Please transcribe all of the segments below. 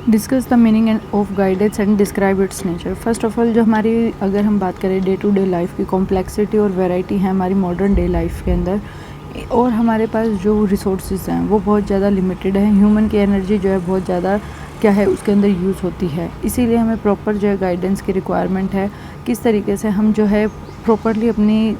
Discuss the meaning end of guidance and describe it's nature. First of all जो हमारी अगर हम बात करें डे टू डे लाइफ की कॉम्प्लेक्सिटी और वैरायटी है हमारी मॉडर्न डे लाइफ के अंदर, और हमारे पास जो रिसोर्सेज हैं वो बहुत ज़्यादा लिमिटेड है। ह्यूमन की एनर्जी जो है बहुत ज़्यादा क्या है उसके अंदर यूज़ होती है, इसीलिए हमें प्रॉपर जो है गाइडेंस की रिक्वायरमेंट है। किस तरीके से हम जो है प्रॉपरली अपनी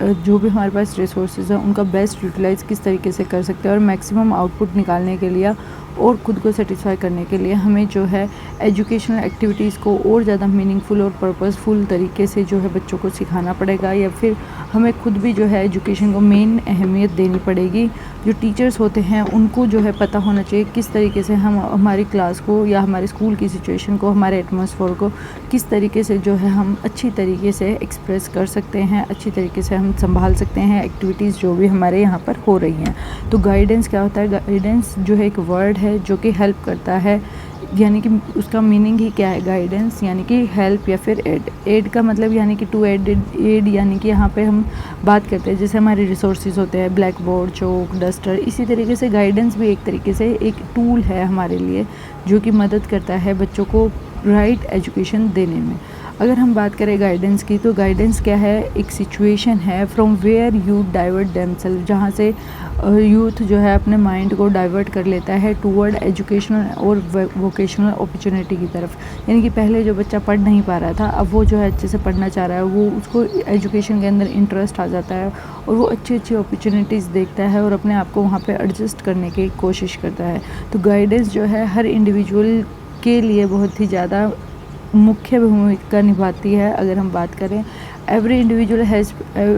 जो भी हमारे पास रिसोर्सेज हैं उनका बेस्ट यूटिलाइज़ किस तरीके से कर सकते हैं और मैक्सिमम आउटपुट निकालने के लिए और खुद को सेटिस्फाई करने के लिए हमें जो है एजुकेशनल एक्टिविटीज़ को और ज़्यादा मीनिंगफुल और पर्पसफुल तरीके से जो है बच्चों को सिखाना पड़ेगा, या फिर हमें खुद भी जो है एजुकेशन को मेन अहमियत देनी पड़ेगी। जो टीचर्स होते हैं उनको जो है पता होना चाहिए किस तरीके से हम हमारी क्लास को या हमारे स्कूल की सिचुएशन को, हमारे एटमॉस्फेयर को किस तरीके से जो है हम अच्छी तरीके से एक्सप्रेस कर सकते हैं, अच्छी तरीके से हम संभाल सकते हैं एक्टिविटीज़ जो भी हमारे यहाँ पर हो रही हैं। तो गाइडेंस क्या होता है? गाइडेंस जो है एक वर्ड है जो कि हेल्प करता है, यानी कि उसका मीनिंग ही क्या है? गाइडेंस यानी कि हेल्प या फिर एड। एड का मतलब यानी कि टू एड यानी कि यहाँ पे हम बात करते हैं जैसे हमारे रिसोर्सेज होते हैं ब्लैक बोर्ड, चौक, डस्टर, इसी तरीके से गाइडेंस भी एक तरीके से एक टूल है हमारे लिए जो कि मदद करता है बच्चों को राइट एजुकेशन देने में। अगर हम बात करें गाइडेंस की, तो गाइडेंस क्या है? एक सिचुएशन है from where you divert themselves, जहाँ से यूथ जो है अपने माइंड को डाइवर्ट कर लेता है टूवर्ड एजुकेशनल और वोकेशनल अपॉर्चुनिटी की तरफ। यानी कि पहले जो बच्चा पढ़ नहीं पा रहा था अब वो जो है अच्छे से पढ़ना चाह रहा है, वो उसको एजुकेशन के अंदर इंटरेस्ट आ जाता है और वो अच्छी अच्छी अपॉर्चुनिटीज़ देखता है और अपने आप को वहाँ पे एडजस्ट करने की कोशिश करता है। तो गाइडेंस जो है हर इंडिविजुअल के लिए बहुत ही ज़्यादा मुख्य भूमिका निभाती है। अगर हम बात करें every individual has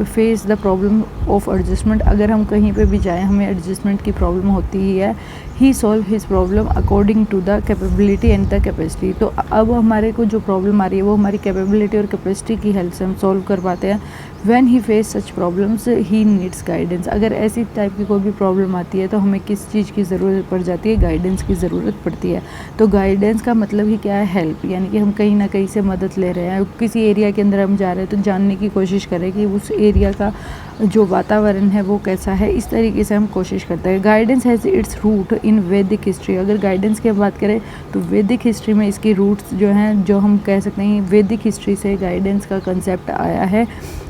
face the problem of adjustment. अगर हम कहीं पे भी जाएं हमें एडजस्टमेंट की प्रॉब्लम होती ही है। He solve his problem according to the capability and the capacity. तो अब हमारे को जो प्रॉब्लम आ रही है वो हमारी कैपेबिलिटी और कैपेसिटी की हेल्प से हम सॉल्व कर पाते हैं। When he face such problems he needs guidance. अगर ऐसी टाइप की कोई भी प्रॉब्लम आती है तो हमें किस चीज़ की ज़रूरत पड़ जाती है? गाइडेंस की ज़रूरत पड़ती है। तो गाइडेंस का मतलब ही क्या है? हेल्प, यानी कि हम कहीं ना कहीं से मदद ले रहे हैं। किसी एरिया के अंदर हम जा रहे हैं तो जानने की कोशिश करें कि उस एरिया का जो वातावरण है वो कैसा है, इस तरीके से हम कोशिश करते हैं। गाइडेंस हैज़ इट्स रूट इन वैदिक हिस्ट्री। अगर गाइडेंस की बात करें तो वैदिक हिस्ट्री में इसकी रूट्स जो हैं, जो हम कह सकते हैं वैदिक हिस्ट्री से गाइडेंस का कंसेप्ट आया है।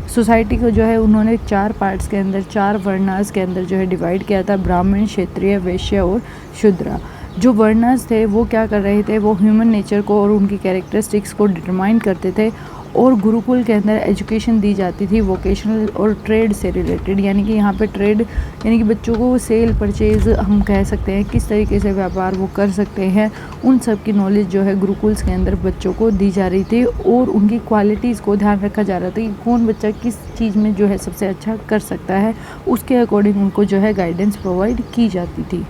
सोसाइटी को जो है उन्होंने 4 पार्ट्स के अंदर, 4 वर्णास के अंदर जो है डिवाइड किया था, ब्राह्मण, क्षत्रिय, वैश्य और शूद्र। जो वर्णास थे वो क्या कर रहे थे? वो ह्यूमन नेचर को और उनकी कैरेक्टरिस्टिक्स को डिटरमाइन करते थे और गुरुकुल के अंदर एजुकेशन दी जाती थी वोकेशनल और ट्रेड से रिलेटेड। यानी कि यहाँ पे ट्रेड यानी कि बच्चों को सेल परचेज हम कह सकते हैं, किस तरीके से व्यापार वो कर सकते हैं, उन सब की नॉलेज जो है गुरुकुल्स के अंदर बच्चों को दी जा रही थी और उनकी क्वालिटीज़ को ध्यान रखा जा रहा था कि कौन बच्चा किस चीज़ में जो है सबसे अच्छा कर सकता है, उसके अकॉर्डिंग उनको जो है गाइडेंस प्रोवाइड की जाती थी।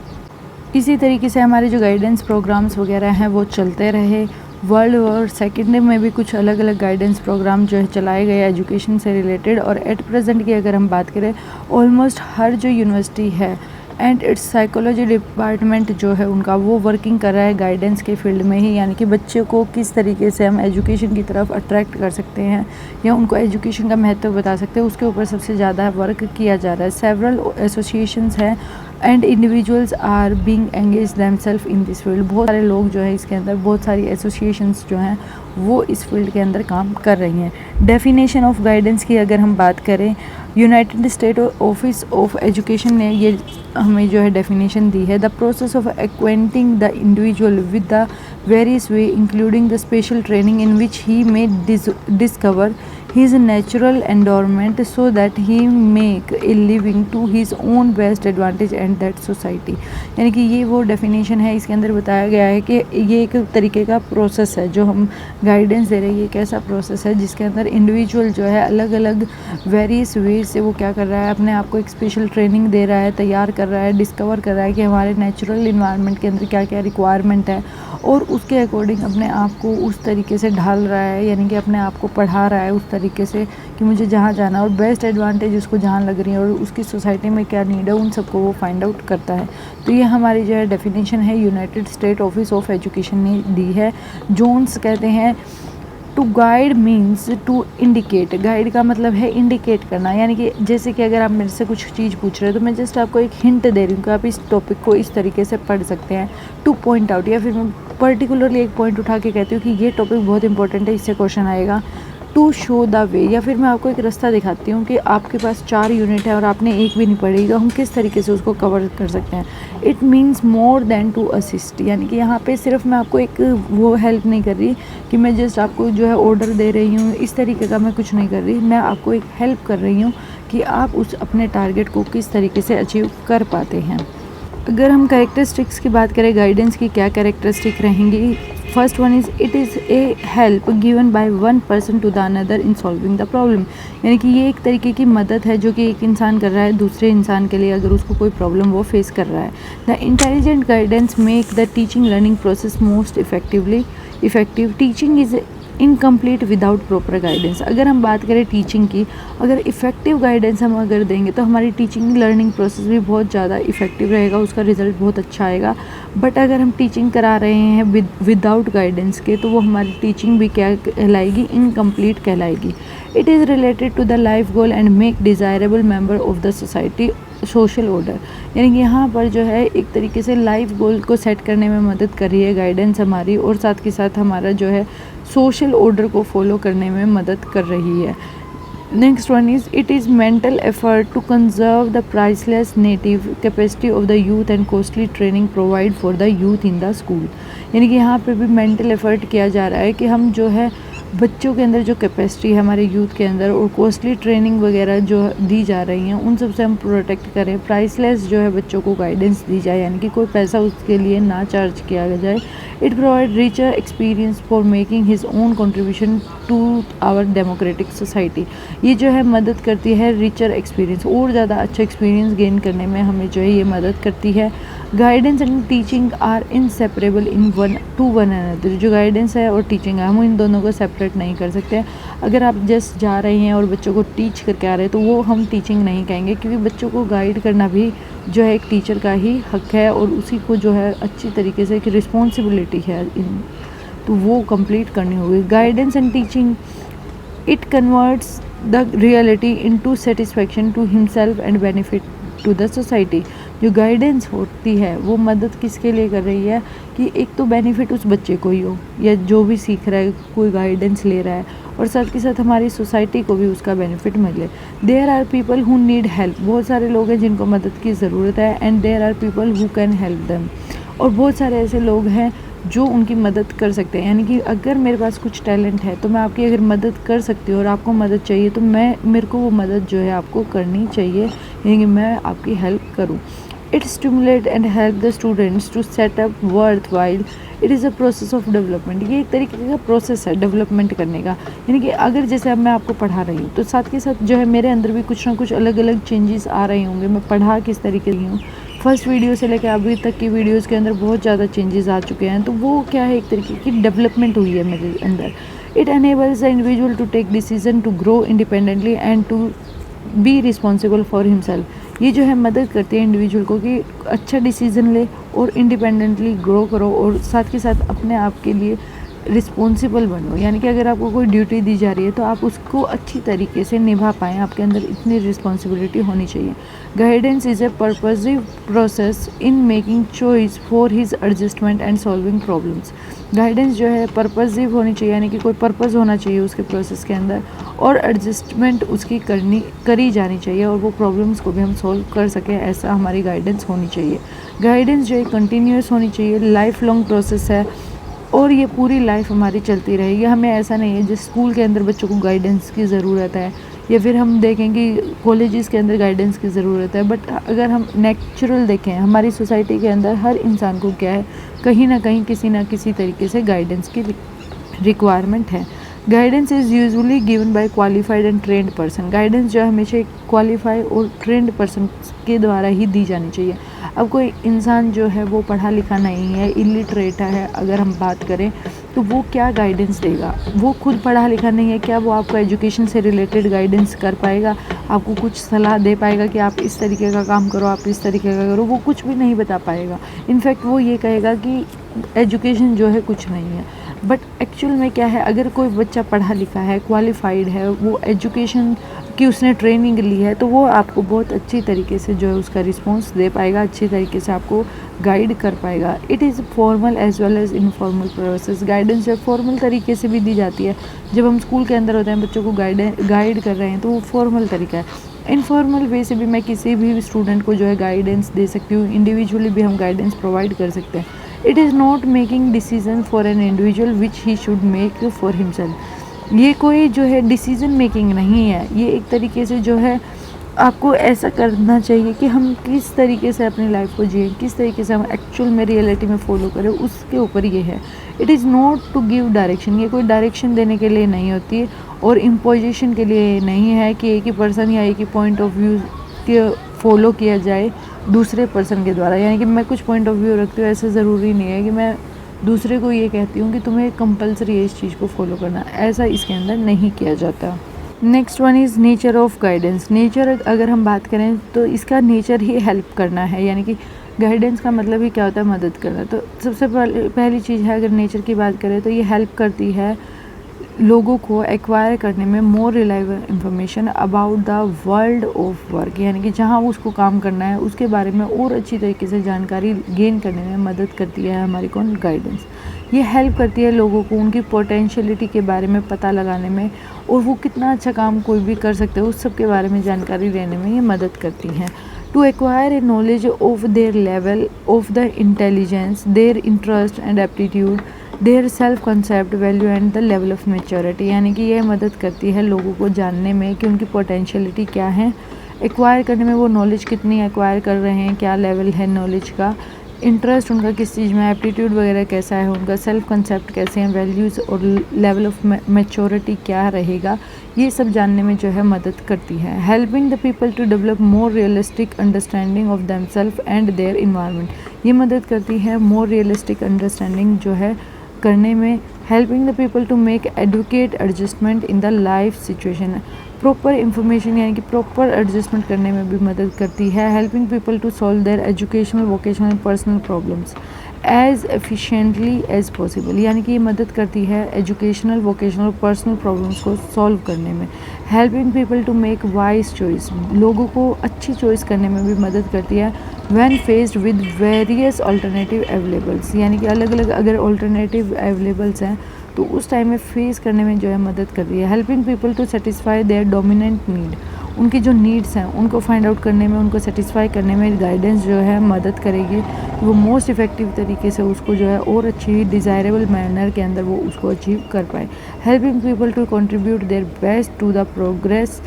इसी तरीके से हमारे जो गाइडेंस प्रोग्राम्स वगैरह हैं वो चलते रहे। वर्ल्ड वॉर सेकेंड में भी कुछ अलग अलग गाइडेंस प्रोग्राम जो है चलाए गए एजुकेशन से रिलेटेड, और एट प्रेजेंट की अगर हम बात करें ऑलमोस्ट हर जो यूनिवर्सिटी है एंड इट्स साइकोलॉजी डिपार्टमेंट जो है उनका वो वर्किंग कर रहा है गाइडेंस के फील्ड में ही। यानी कि बच्चे को किस तरीके से हम एजुकेशन की तरफ अट्रैक्ट कर सकते हैं या उनको एजुकेशन का महत्व बता सकते हैं, उसके ऊपर सबसे ज़्यादा वर्क किया जा रहा है। सेवरल एसोसिएशंस हैं and individuals are being engage themselves in this field. बहुत सारे लोग जो है इसके अंदर, बहुत सारी एसोसिएशंस जो हैं वो इस फील्ड के अंदर काम कर रही हैं। डेफिनेशन ऑफ गाइडेंस की अगर हम बात करें, United State office of education ने ये हमें जो है डेफिनेशन दी है। The process of acquainting the individual with the various way including the special training in which he may discover his natural environment so that he make a living to his own best advantage and that society। यानी कि ये वो definition है, इसके अंदर बताया गया है कि ये एक तरीके का प्रोसेस है जो हम गाइडेंस दे रहे हैं। ये एक ऐसा प्रोसेस है जिसके अंदर इंडिविजुअल जो है अलग अलग वेरियस वे से वो क्या कर रहा है, अपने आप को एक स्पेशल ट्रेनिंग दे रहा है, तैयार कर रहा है, डिस्कवर कर रहा है कि हमारे नेचुरल इन्वायरमेंट के अंदर क्या क्या रिक्वायरमेंट है और उसके अकॉर्डिंग अपने आप को उस तरीके से ढाल रहा है, यानी कि अपने आप को पढ़ा रहा है उस तरीके से कि मुझे जहाँ जाना है और बेस्ट एडवांटेज उसको जहाँ लग रही है और उसकी सोसाइटी में क्या नीड है उन सबको वो फाइंड आउट करता है। तो ये हमारी जो है डेफिनेशन है United State office of education ने दी है। जोन्स कहते हैं to guide means to indicate. Guide का मतलब है इंडिकेट करना, यानी कि जैसे कि अगर आप मेरे से कुछ चीज़ पूछ रहे हो तो मैं जस्ट आपको एक हिंट दे रही हूँ कि आप इस टॉपिक को इस तरीके से पढ़ सकते हैं। टू पॉइंट आउट, या फिर मैं पर्टिकुलरली एक पॉइंट उठा के कहती हूँ कि ये टॉपिक बहुत इंपॉर्टेंट है, इससे क्वेश्चन आएगा। टू शो द वे, या फिर मैं आपको एक रास्ता दिखाती हूँ कि आपके पास 4 यूनिट है और आपने एक भी नहीं पढ़ी, तो हम किस तरीके से उसको कवर कर सकते हैं। It means more than to assist, यानी कि यहाँ पे सिर्फ मैं आपको एक वो हेल्प नहीं कर रही कि मैं जस्ट आपको जो है ऑर्डर दे रही हूँ, इस तरीके का मैं कुछ नहीं कर रही। मैं आपको एक हेल्प कर रही हूँ कि आप उस अपने टारगेट को किस तरीके से अचीव कर पाते हैं। अगर हम कैरेक्टरिस्टिक्स की बात करें, गाइडेंस की क्या कैरेक्टरिस्टिक रहेंगी। First one is it is a help given by one person to the another in solving the problem, यानी कि ये एक तरीके की मदद है जो कि एक इंसान कर रहा है दूसरे इंसान के लिए, अगर उसको कोई प्रॉब्लम वो फेस कर रहा है। The intelligent guidance make the teaching learning process most effective. Teaching is incomplete without proper guidance. अगर हम बात करें टीचिंग की, अगर इफ़ेक्टिव गाइडेंस हम अगर देंगे तो हमारी टीचिंग लर्निंग प्रोसेस भी बहुत ज़्यादा इफ़ेक्टिव रहेगा, उसका रिज़ल्ट बहुत अच्छा आएगा। बट अगर हम टीचिंग करा रहे हैं विदाउट गाइडेंस के, तो वो हमारी टीचिंग भी क्या कहलाएगी, इनकम्प्लीट कहलाएगी। It is related to the life goal and make desirable member of the society social order, यानी कि यहाँ पर जो है एक तरीके से लाइफ गोल को सेट करने में मदद कर रही है गाइडेंस हमारी, और साथ के साथ हमारा जो है सोशल ऑर्डर को फॉलो करने में मदद कर रही है। Next one is it is mental effort to conserve the priceless native capacity of the youth and costly training provide for the youth in the school, यानी कि यहाँ पे भी मेंटल एफर्ट किया जा रहा है कि हम जो है बच्चों के अंदर जो कैपेसिटी है हमारे यूथ के अंदर, और कॉस्टली ट्रेनिंग वगैरह जो दी जा रही हैं उन सब से हम प्रोटेक्ट करें। प्राइसलेस जो है बच्चों को गाइडेंस दी जाए, यानी कि कोई पैसा उसके लिए ना चार्ज किया जाए। It provide richer experience for making his own contribution to our democratic society, ये जो है मदद करती है रिचर एक्सपीरियंस, और ज़्यादा अच्छा एक्सपीरियंस गेन करने में हमें जो है ये मदद करती है। Guidance and teaching are inseparable in one another, जो गाइडेंस है और टीचिंग है हम इन दोनों को सेपरेट नहीं कर सकते। अगर आप जस्ट जा रही हैं और बच्चों को टीच करके आ रहे हैं तो वो हम टीचिंग नहीं कहेंगे, क्योंकि बच्चों को गाइड करना भी जो है एक टीचर का ही हक है, और उसी को जो है अच्छी तरीके से एक रिस्पॉन्सिबिलिटी है तो वो कंप्लीट करनी होगी। Guidance and teaching it converts the reality into satisfaction to himself and benefit to the society. जो गाइडेंस होती है वो मदद किसके लिए कर रही है कि एक तो बेनिफिट उस बच्चे को ही हो, या जो भी सीख रहा है कोई गाइडेंस ले रहा है, और साथ के साथ हमारी सोसाइटी को भी उसका बेनिफिट मिले। There are people who need help, बहुत सारे लोग हैं जिनको मदद की ज़रूरत है, and there are people who can help them, और बहुत सारे ऐसे लोग हैं जो उनकी मदद कर सकते हैं। यानी कि अगर मेरे पास कुछ टैलेंट है तो मैं आपकी अगर मदद कर सकती हूँ, और आपको मदद चाहिए तो मेरे को वो मदद जो है आपको करनी चाहिए, यानी कि मैं आपकी हेल्प करूँ। It stimulate and help the students to set up worthwhile, it is a process of development, ये एक तरीके का प्रोसेस है डेवलपमेंट करने का। यानी कि अगर जैसे अब मैं आपको पढ़ा रही हूँ तो साथ के साथ जो है मेरे अंदर भी कुछ ना कुछ अलग अलग चेंजेस आ रहे होंगे, मैं पढ़ा किस तरीके की हूँ। फर्स्ट वीडियो से लेकर अभी तक की वीडियोस के अंदर बहुत ज़्यादा चेंजेस आ चुके हैं, तो वो क्या है, एक तरीके की डेवलपमेंट हुई है मेरे अंदर। It enables the individual to take decision to grow independently and to be responsible for himself, ये जो है मदद करती है इंडिविजुअल को कि अच्छा डिसीज़न ले और इंडिपेंडेंटली ग्रो करो, और साथ के साथ अपने आप के लिए रिस्पॉन्सिबल बनो। यानी कि अगर आपको कोई ड्यूटी दी जा रही है तो आप उसको अच्छी तरीके से निभा पाएँ, आपके अंदर इतनी रिस्पॉन्सिबिलिटी होनी चाहिए। Guidance is A purposive process in making choice for his adjustment and solving problems. Guidance जो है पर्पसिव होनी चाहिए, यानी कि कोई पर्पस होना चाहिए उसके प्रोसेस के अंदर, और एडजस्टमेंट उसकी करी जानी चाहिए, और वो प्रॉब्लम्स को भी हम सॉल्व कर सकें, ऐसा हमारी गाइडेंस होनी चाहिए। गाइडेंस जो है कंटिन्यूस होनी चाहिए, लाइफ लॉन्ग प्रोसेस है, और ये पूरी लाइफ हमारी चलती रहेगी। हमें ऐसा नहीं है जिस स्कूल के अंदर बच्चों को गाइडेंस की ज़रूरत है, या फिर हम देखें कि कॉलेजेस के अंदर गाइडेंस की ज़रूरत है, बट अगर हम नेचुरल देखें हमारी सोसाइटी के अंदर हर इंसान को क्या है, कहीं ना कहीं किसी ना किसी तरीके से गाइडेंस की रिक्वायरमेंट है। Guidance is usually given by qualified and trend person, guidance जो है हमेशा एक क्वालिफाइड और ट्रेंड पर्सन के द्वारा ही दी जानी चाहिए। अब कोई इंसान जो है वो पढ़ा लिखा नहीं है, इलिटरेट है, अगर हम बात करें तो वो क्या गाइडेंस देगा, वो खुद पढ़ा लिखा नहीं है, क्या वो आपको एजुकेशन से रिलेटेड गाइडेंस कर पाएगा, आपको कुछ सलाह दे पाएगा कि आप इस तरीके का काम करो, आप इस तरीके का करो, वो कुछ भी नहीं बता पाएगा। इनफैक्ट वो ये कहेगा कि एजुकेशन जो है कुछ नहीं है, बट एक्चुअल में क्या है, अगर कोई बच्चा पढ़ा लिखा है, क्वालिफाइड है, वो एजुकेशन कि उसने ट्रेनिंग ली है, तो वो आपको बहुत अच्छी तरीके से जो है उसका रिस्पॉन्स दे पाएगा, अच्छी तरीके से आपको गाइड कर पाएगा। It is formal as well as informal process. Guidance जो फॉर्मल तरीके से भी दी जाती है, जब हम स्कूल के अंदर होते हैं बच्चों को गाइड कर रहे हैं तो वो फॉर्मल तरीका है। इनफॉर्मल वे से भी मैं किसी भी स्टूडेंट को जो है गाइडेंस दे सकती हूँ, इंडिविजुअली भी हम गाइडेंस प्रोवाइड कर सकते हैं। It is not making decision for an individual which he should make for himself. ये कोई जो है डिसीजन मेकिंग नहीं है, ये एक तरीके से जो है आपको ऐसा करना चाहिए कि हम किस तरीके से अपनी लाइफ को जिए, किस तरीके से हम एक्चुअल में रियलिटी में फॉलो करें, उसके ऊपर ये है। It is not to give direction, ये कोई डायरेक्शन देने के लिए नहीं होती है और इम्पोजिशन के लिए नहीं है कि एक ही पर्सन या एक ही पॉइंट ऑफ व्यू के फॉलो किया जाए दूसरे पर्सन के द्वारा। यानी कि मैं कुछ पॉइंट ऑफ व्यू रखती हूँ, ऐसा ज़रूरी नहीं है कि मैं दूसरे को ये कहती हूँ कि तुम्हें कंपलसरी है इस चीज़ को फॉलो करना, ऐसा इसके अंदर नहीं किया जाता। Next one is nature of guidance. Nature अगर हम बात करें तो इसका नेचर ही हेल्प करना है, यानी कि गाइडेंस का मतलब ही क्या होता है, मदद करना। तो सबसे पहली चीज़ है, अगर नेचर की बात करें तो ये हेल्प करती है लोगों को एक्वायर करने में more reliable information about the world of work, यानी कि जहाँ उसको काम करना है उसके बारे में और अच्छी तरीके से जानकारी गेन करने में मदद करती है हमारी कौन गाइडेंस। ये हेल्प करती है लोगों को उनकी पोटेंशियलिटी के बारे में पता लगाने में और वो कितना अच्छा काम कोई भी कर सकते हैं उस सब के बारे में जानकारी लेने में ये मदद करती हैं। To acquire a knowledge of their level of the intelligence, their interest and aptitude, their self concept, value and the level of maturity, यानी कि ये मदद करती है लोगों को जानने में कि उनकी पोटेंशियलिटी क्या है, एक्वायर करने में वो नॉलेज कितनी एक्वायर कर रहे हैं, क्या लेवल है नॉलेज का, इंटरेस्ट उनका किस चीज़ में, एप्टीट्यूड वगैरह कैसा है उनका, सेल्फ कंसेप्ट कैसे हैं, वैल्यूज़ और लेवल ऑफ मैच्योरिटी क्या रहेगा, ये सब जानने में जो है मदद करती है। Helping the people to develop more realistic understanding of themselves and their environment, ये मदद करती है मोर रियलिस्टिक अंडरस्टैंडिंग जो है करने में। Helping the people to make adequate adjustment in the life situation, proper information यानी कि प्रॉपर एडजस्टमेंट करने में भी मदद करती है। Helping people to solve their educational, vocational, personal problems as efficiently as possible, यानी कि ये मदद करती है एजुकेशनल, वोकेशनल, पर्सनल प्रॉब्लम्स को सॉल्व करने में। Helping people to make wise choice, लोगों को अच्छी चॉइस करने में भी मदद करती है। When faced with various alternative availables, यानी कि अलग अलग अगर अल्टरनेटिव अवेलेबल्स हैं तो उस टाइम में फेस करने में जो है मदद कर रही है। Helping people to satisfy their dominant need, उनकी जो नीड्स हैं उनको फाइंड आउट करने में, उनको सेटिस्फाई करने में गाइडेंस जो है मदद करेगी, वो मोस्ट इफ़ेक्टिव तरीके से उसको जो है और अच्छी डिज़ायरेबल मैनर के अंदर वो उसको अचीव कर पाए। Helping people to contribute their best to the progress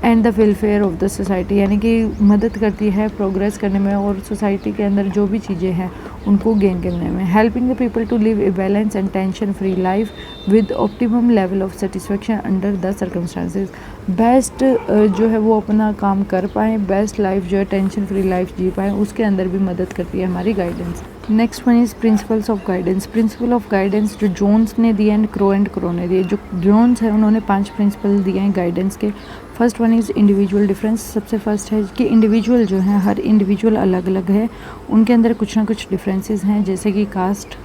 and the welfare of the society, यानी कि मदद करती है प्रोग्रेस करने में और सोसाइटी के अंदर जो भी चीज़ें हैं उनको गेन करने में। Helping the people to live a balance and tension free life with optimum level of satisfaction under the circumstances, best जो है वो अपना काम कर पाएँ, बेस्ट लाइफ जो है टेंशन फ्री लाइफ जी पाएँ, उसके अंदर भी मदद करती है हमारी guidance. Next one is principles of guidance. Principal of guidance जो जोन्स ने दिए एंड क्रो ने दिए। जो जोन्स है उन्होंने 5 प्रिंसिपल दिए हैं गाइडेंस के। First one is individual difference. सबसे फर्स्ट है कि इंडिविजुअल जो है, हर इंडिविजुअल अलग अलग है, उनके अंदर कुछ ना कुछ डिफरेंसेस हैं, जैसे कि कास्ट,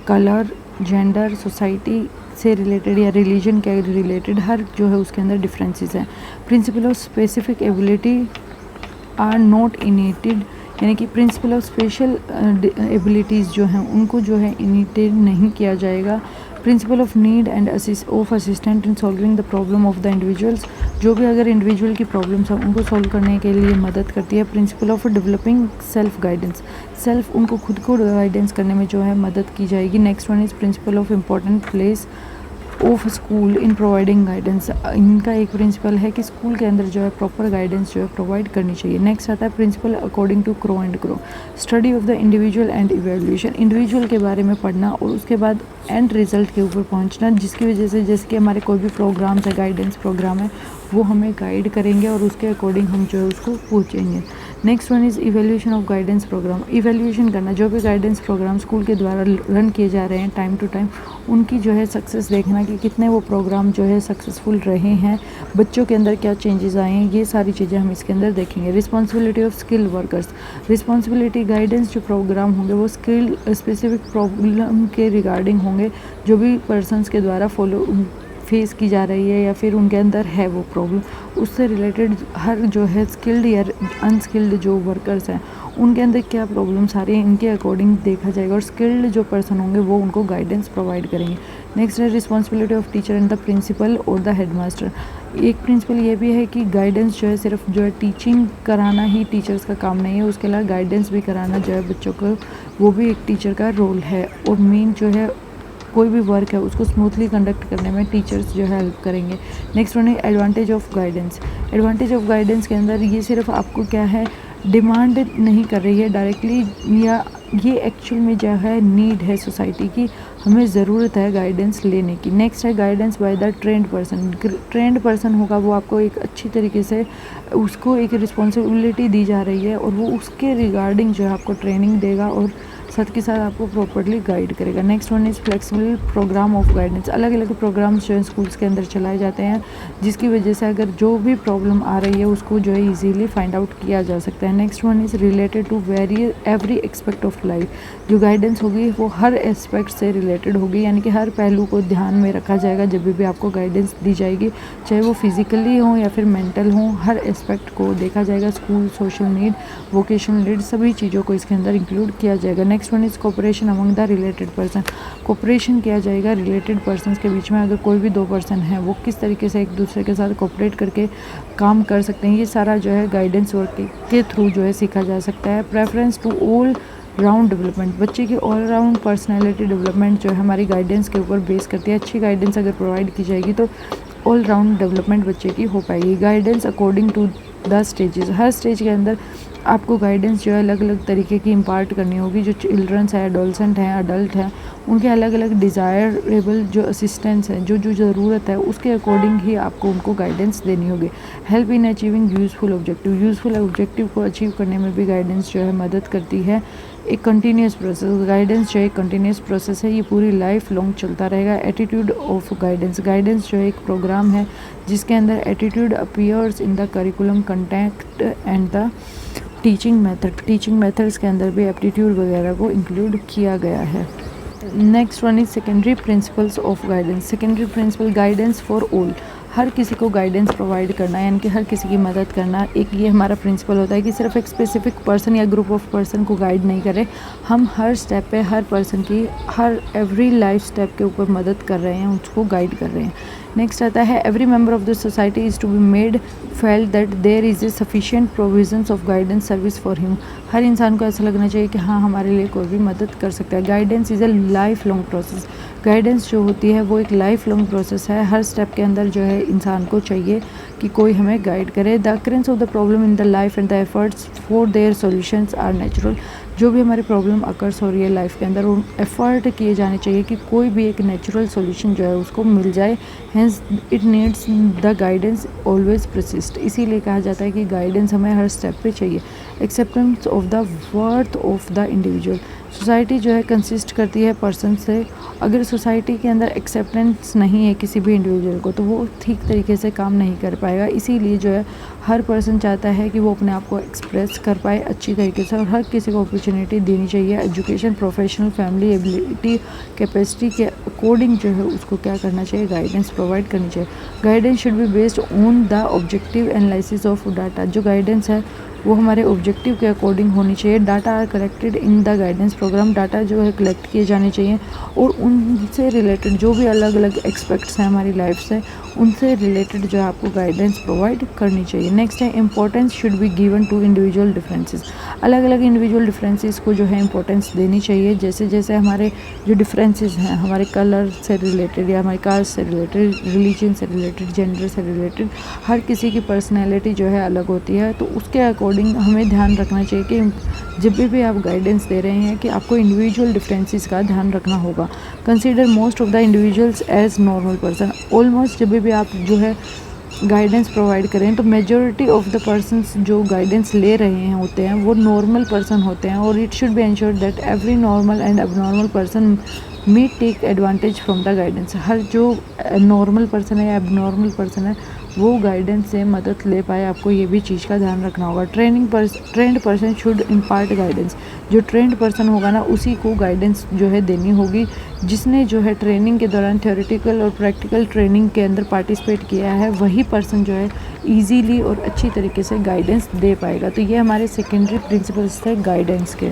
कलर, जेंडर, सोसाइटी से रिलेटेड या रिलीजन के रिलेटेड हर जो है उसके अंदर डिफरेंसेस हैं। Principle of specific ability are not innated, यानी कि प्रिंसिपल ऑफ स्पेशल एबिलिटीज़ जो हैं उनको जो है इनेटेड नहीं किया जाएगा। Principle of need end of assistant in solving the problem of the individuals, जो भी अगर इंडिविजुअल की प्रॉब्लम्स हैं उनको सॉल्व करने के लिए मदद करती है। Principle of developing self guidance, self उनको खुद को गाइडेंस करने में जो है मदद की जाएगी। Next one is principle of important place of school in providing guidance. इनका एक प्रिंसिपल है कि स्कूल के अंदर जो है प्रॉपर गाइडेंस जो है प्रोवाइड करनी चाहिए। नेक्स्ट आता है principle according to Crow and Crow, study of the individual and evaluation, individual के बारे में पढ़ना और उसके बाद एंड रिजल्ट के ऊपर पहुंचना, जिसकी वजह से जैसे कि हमारे कोई भी प्रोग्राम्स है, गाइडेंस प्रोग्राम है, वो हमें गाइड करेंगे और उसके अकॉर्डिंग हम जो है उसको पहुँचेंगे। Next one is evaluation of guidance program, evaluation करना, जो भी गाइडेंस प्रोग्राम स्कूल के द्वारा रन किए जा रहे हैं टाइम टू टाइम, उनकी जो है सक्सेस देखना कि कितने वो प्रोग्राम जो है सक्सेसफुल रहे हैं, बच्चों के अंदर क्या चेंजेस आए हैं, ये सारी चीज़ें हम इसके अंदर देखेंगे। Responsibility of skill workers, responsibility guidance जो प्रोग्राम होंगे वो स्किल स्पेसिफिक प्रॉब्लम के रिगार्डिंग होंगे, जो भी पर्सनस के द्वारा फेस की जा रही है या फिर उनके अंदर है वो प्रॉब्लम, उससे रिलेटेड हर जो है स्किल्ड या अनस्किल्ड जो वर्कर्स हैं उनके अंदर क्या प्रॉब्लम्स आ रही हैं इनके अकॉर्डिंग देखा जाएगा, और स्किल्ड जो पर्सन होंगे वो उनको गाइडेंस प्रोवाइड करेंगे। नेक्स्ट है responsibility of teacher and the principal और द हेडमास्टर। एक प्रिंसिपल ये भी है कि गाइडेंस जो है सिर्फ जो है टीचिंग कराना ही टीचर्स का काम नहीं है, उसके अलावा गाइडेंस भी कराना जो है बच्चों को, वो भी एक टीचर का रोल है। और मेन जो है कोई भी वर्क है उसको स्मूथली कंडक्ट करने में टीचर्स जो है हेल्प करेंगे। नेक्स्ट वन है advantage of guidance. Advantage of guidance के अंदर ये सिर्फ आपको क्या है डिमांड नहीं कर रही है डायरेक्टली, या ये एक्चुअल में जो है नीड है सोसाइटी की, हमें ज़रूरत है गाइडेंस लेने की। नेक्स्ट है guidance by the trend person. Trend person होगा वो आपको एक अच्छी तरीके से उसको एक रिस्पॉन्सिबिलिटी दी जा रही है और वो उसके रिगार्डिंग जो है आपको ट्रेनिंग देगा और साथ के साथ आपको प्रॉपर्ली गाइड करेगा। Next one is flexible program of guidance. अलग अलग प्रोग्राम्स जो है स्कूल्स के अंदर चलाए जाते हैं जिसकी वजह से अगर जो भी प्रॉब्लम आ रही है उसको जो है इजीली फाइंड आउट किया जा सकता है। Next one is related to every aspect of life. जो गाइडेंस होगी वो हर एस्पेक्ट से रिलेटेड होगी, यानी कि हर पहलू को ध्यान में रखा जाएगा जब भी आपको गाइडेंस दी जाएगी, चाहे वो फिजिकली हो या फिर मेंटल हो, हर एस्पेक्ट को देखा जाएगा। School, social need, vocational need, सभी चीज़ों को इसके अंदर इंक्लूड किया जाएगा। Next one is cooperation among the related person. Cooperation किया जाएगा रिलेटेड पर्सन्स के बीच में, अगर कोई भी दो पर्सन है वो किस तरीके से एक दूसरे के साथ कोऑपरेट करके काम कर सकते हैं, ये सारा जो है गाइडेंस वर्क के थ्रू जो है सीखा जा सकता है। Preference to all round development. बच्चे की ऑल राउंड पर्सनैलिटी डेवलपमेंट जो है हमारी गाइडेंस के ऊपर बेस करती है। अच्छी गाइडेंस अगर प्रोवाइड की जाएगी तो ऑल राउंड डेवलपमेंट बच्चे की हो पाएगी। Guidance according to the stages. हर स्टेज के अंदर आपको गाइडेंस जो है अलग अलग तरीके की इम्पार्ट करनी होगी। जो चिल्ड्रंस हैं, एडोलसेंट हैं, अडल्ट हैं, उनके अलग अलग डिज़ायरेबल जो असिस्टेंस हैं, जो जो ज़रूरत है उसके अकॉर्डिंग ही आपको उनको गाइडेंस देनी होगी। Help in achieving useful objective. Useful objective को अचीव करने में भी गाइडेंस जो है मदद करती है। एक कंटिन्यूस प्रोसेस। गाइडेंस जो है एक कंटिन्यूस प्रोसेस है, ये पूरी लाइफ लॉन्ग चलता रहेगा। Attitude of guidance. गाइडेंस जो है एक प्रोग्राम है जिसके अंदर attitude appears in the curriculum content and the teaching method. Teaching methods के अंदर भी एप्टीट्यूड वगैरह को इंक्लूड किया गया है। Next one is secondary principles of guidance. Secondary principle guidance for all. हर किसी को गाइडेंस प्रोवाइड करना, यानी कि हर किसी की मदद करना, एक ये हमारा प्रिंसिपल होता है कि सिर्फ एक स्पेसिफिक पर्सन या ग्रुप ऑफ पर्सन को गाइड नहीं करें, हम हर स्टेप पे हर पर्सन की हर एवरी लाइफ स्टेप के ऊपर मदद कर रहे हैं, उसको गाइड कर रहे हैं। नेक्स्ट आता है every member of the society is to be made felt that there is a sufficient provisions of guidance service for him. हर इंसान को ऐसा लगना चाहिए कि हाँ, हमारे लिए कोई भी मदद कर सकता है। Guidance is A life long process. Guidance जो होती है वो एक लाइफ लॉन्ग प्रोसेस है। हर स्टेप के अंदर जो है इंसान को चाहिए कि कोई हमें गाइड करे। The occurrence of the problem in the life and the efforts for their solutions are natural. जो भी हमारी प्रॉब्लम अकर्स हो रही है लाइफ के अंदर, उन एफर्ट किए जाने चाहिए कि कोई भी एक नेचुरल सॉल्यूशन जो है उसको मिल जाए। Hence it needs the guidance always persist. इसीलिए कहा जाता है कि गाइडेंस हमें हर स्टेप पे चाहिए। Acceptance of the worth of the individual. Society जो है कंसिस्ट करती है पर्सन से। अगर सोसाइटी के अंदर एक्सेप्टेंस नहीं है किसी भी इंडिविजुअल को तो वो ठीक तरीके से काम नहीं कर पाएगा। इसीलिए जो है हर पर्सन चाहता है कि वो अपने आप को एक्सप्रेस कर पाए अच्छी तरीके से, और हर किसी को अपॉर्चुनिटी देनी चाहिए। Education, professional, family, ability, capacity के अकॉर्डिंग जो है उसको क्या करना चाहिए, गाइडेंस प्रोवाइड करनी चाहिए। Guidance should be based on the objective analysis of data. जो गाइडेंस है वो हमारे ऑब्जेक्टिव के अकॉर्डिंग होनी चाहिए। Data are collected in the guidance program. Data जो है कलेक्ट किए जाने चाहिए और उनसे रिलेटेड जो भी अलग अलग एक्सपेक्ट्स हैं हमारी लाइफ से, उनसे रिलेटेड जो है आपको गाइडेंस प्रोवाइड करनी चाहिए। नेक्स्ट है importance should be given to individual differences. अलग अलग इंडिविजुअल डिफरेंसेस को जो है इंपॉर्टेंस देनी चाहिए। जैसे जैसे हमारे जो डिफरेंसेस हैं हमारे कलर से रिलेटेड या हमारे कास्ट से रिलेटेड, रिलीजन से रिलेटेड, जेंडर से रिलेटेड, हर किसी की पर्सनैलिटी जो है अलग होती है, तो उसके अकॉर्डिंग हमें ध्यान रखना चाहिए कि जब भी आप गाइडेंस दे रहे हैं कि आपको इंडिविजुअल डिफरेंसेस का ध्यान रखना होगा। Consider most of the individuals as normal person. Almost जब भी आप जो है गाइडेंस प्रोवाइड करें तो मेजॉरिटी ऑफ द पर्सन्स जो गाइडेंस ले रहे हैं होते हैं वो नॉर्मल पर्सन होते हैं, और it should be ensured that every normal and abnormal person may take advantage from the guidance. हर जो नॉर्मल पर्सन है या एबनॉर्मल पर्सन है वो गाइडेंस से मदद ले पाए, आपको ये भी चीज़ का ध्यान रखना होगा। Trend person should impart guidance. जो ट्रेंड पर्सन होगा ना उसी को गाइडेंस जो है देनी होगी। जिसने जो है ट्रेनिंग के दौरान थ्योरेटिकल और प्रैक्टिकल ट्रेनिंग के अंदर पार्टिसिपेट किया है वही पर्सन जो है ईजीली और अच्छी तरीके से गाइडेंस दे पाएगा। तो ये हमारे सेकेंडरी प्रिंसिपल्स थे गाइडेंस के।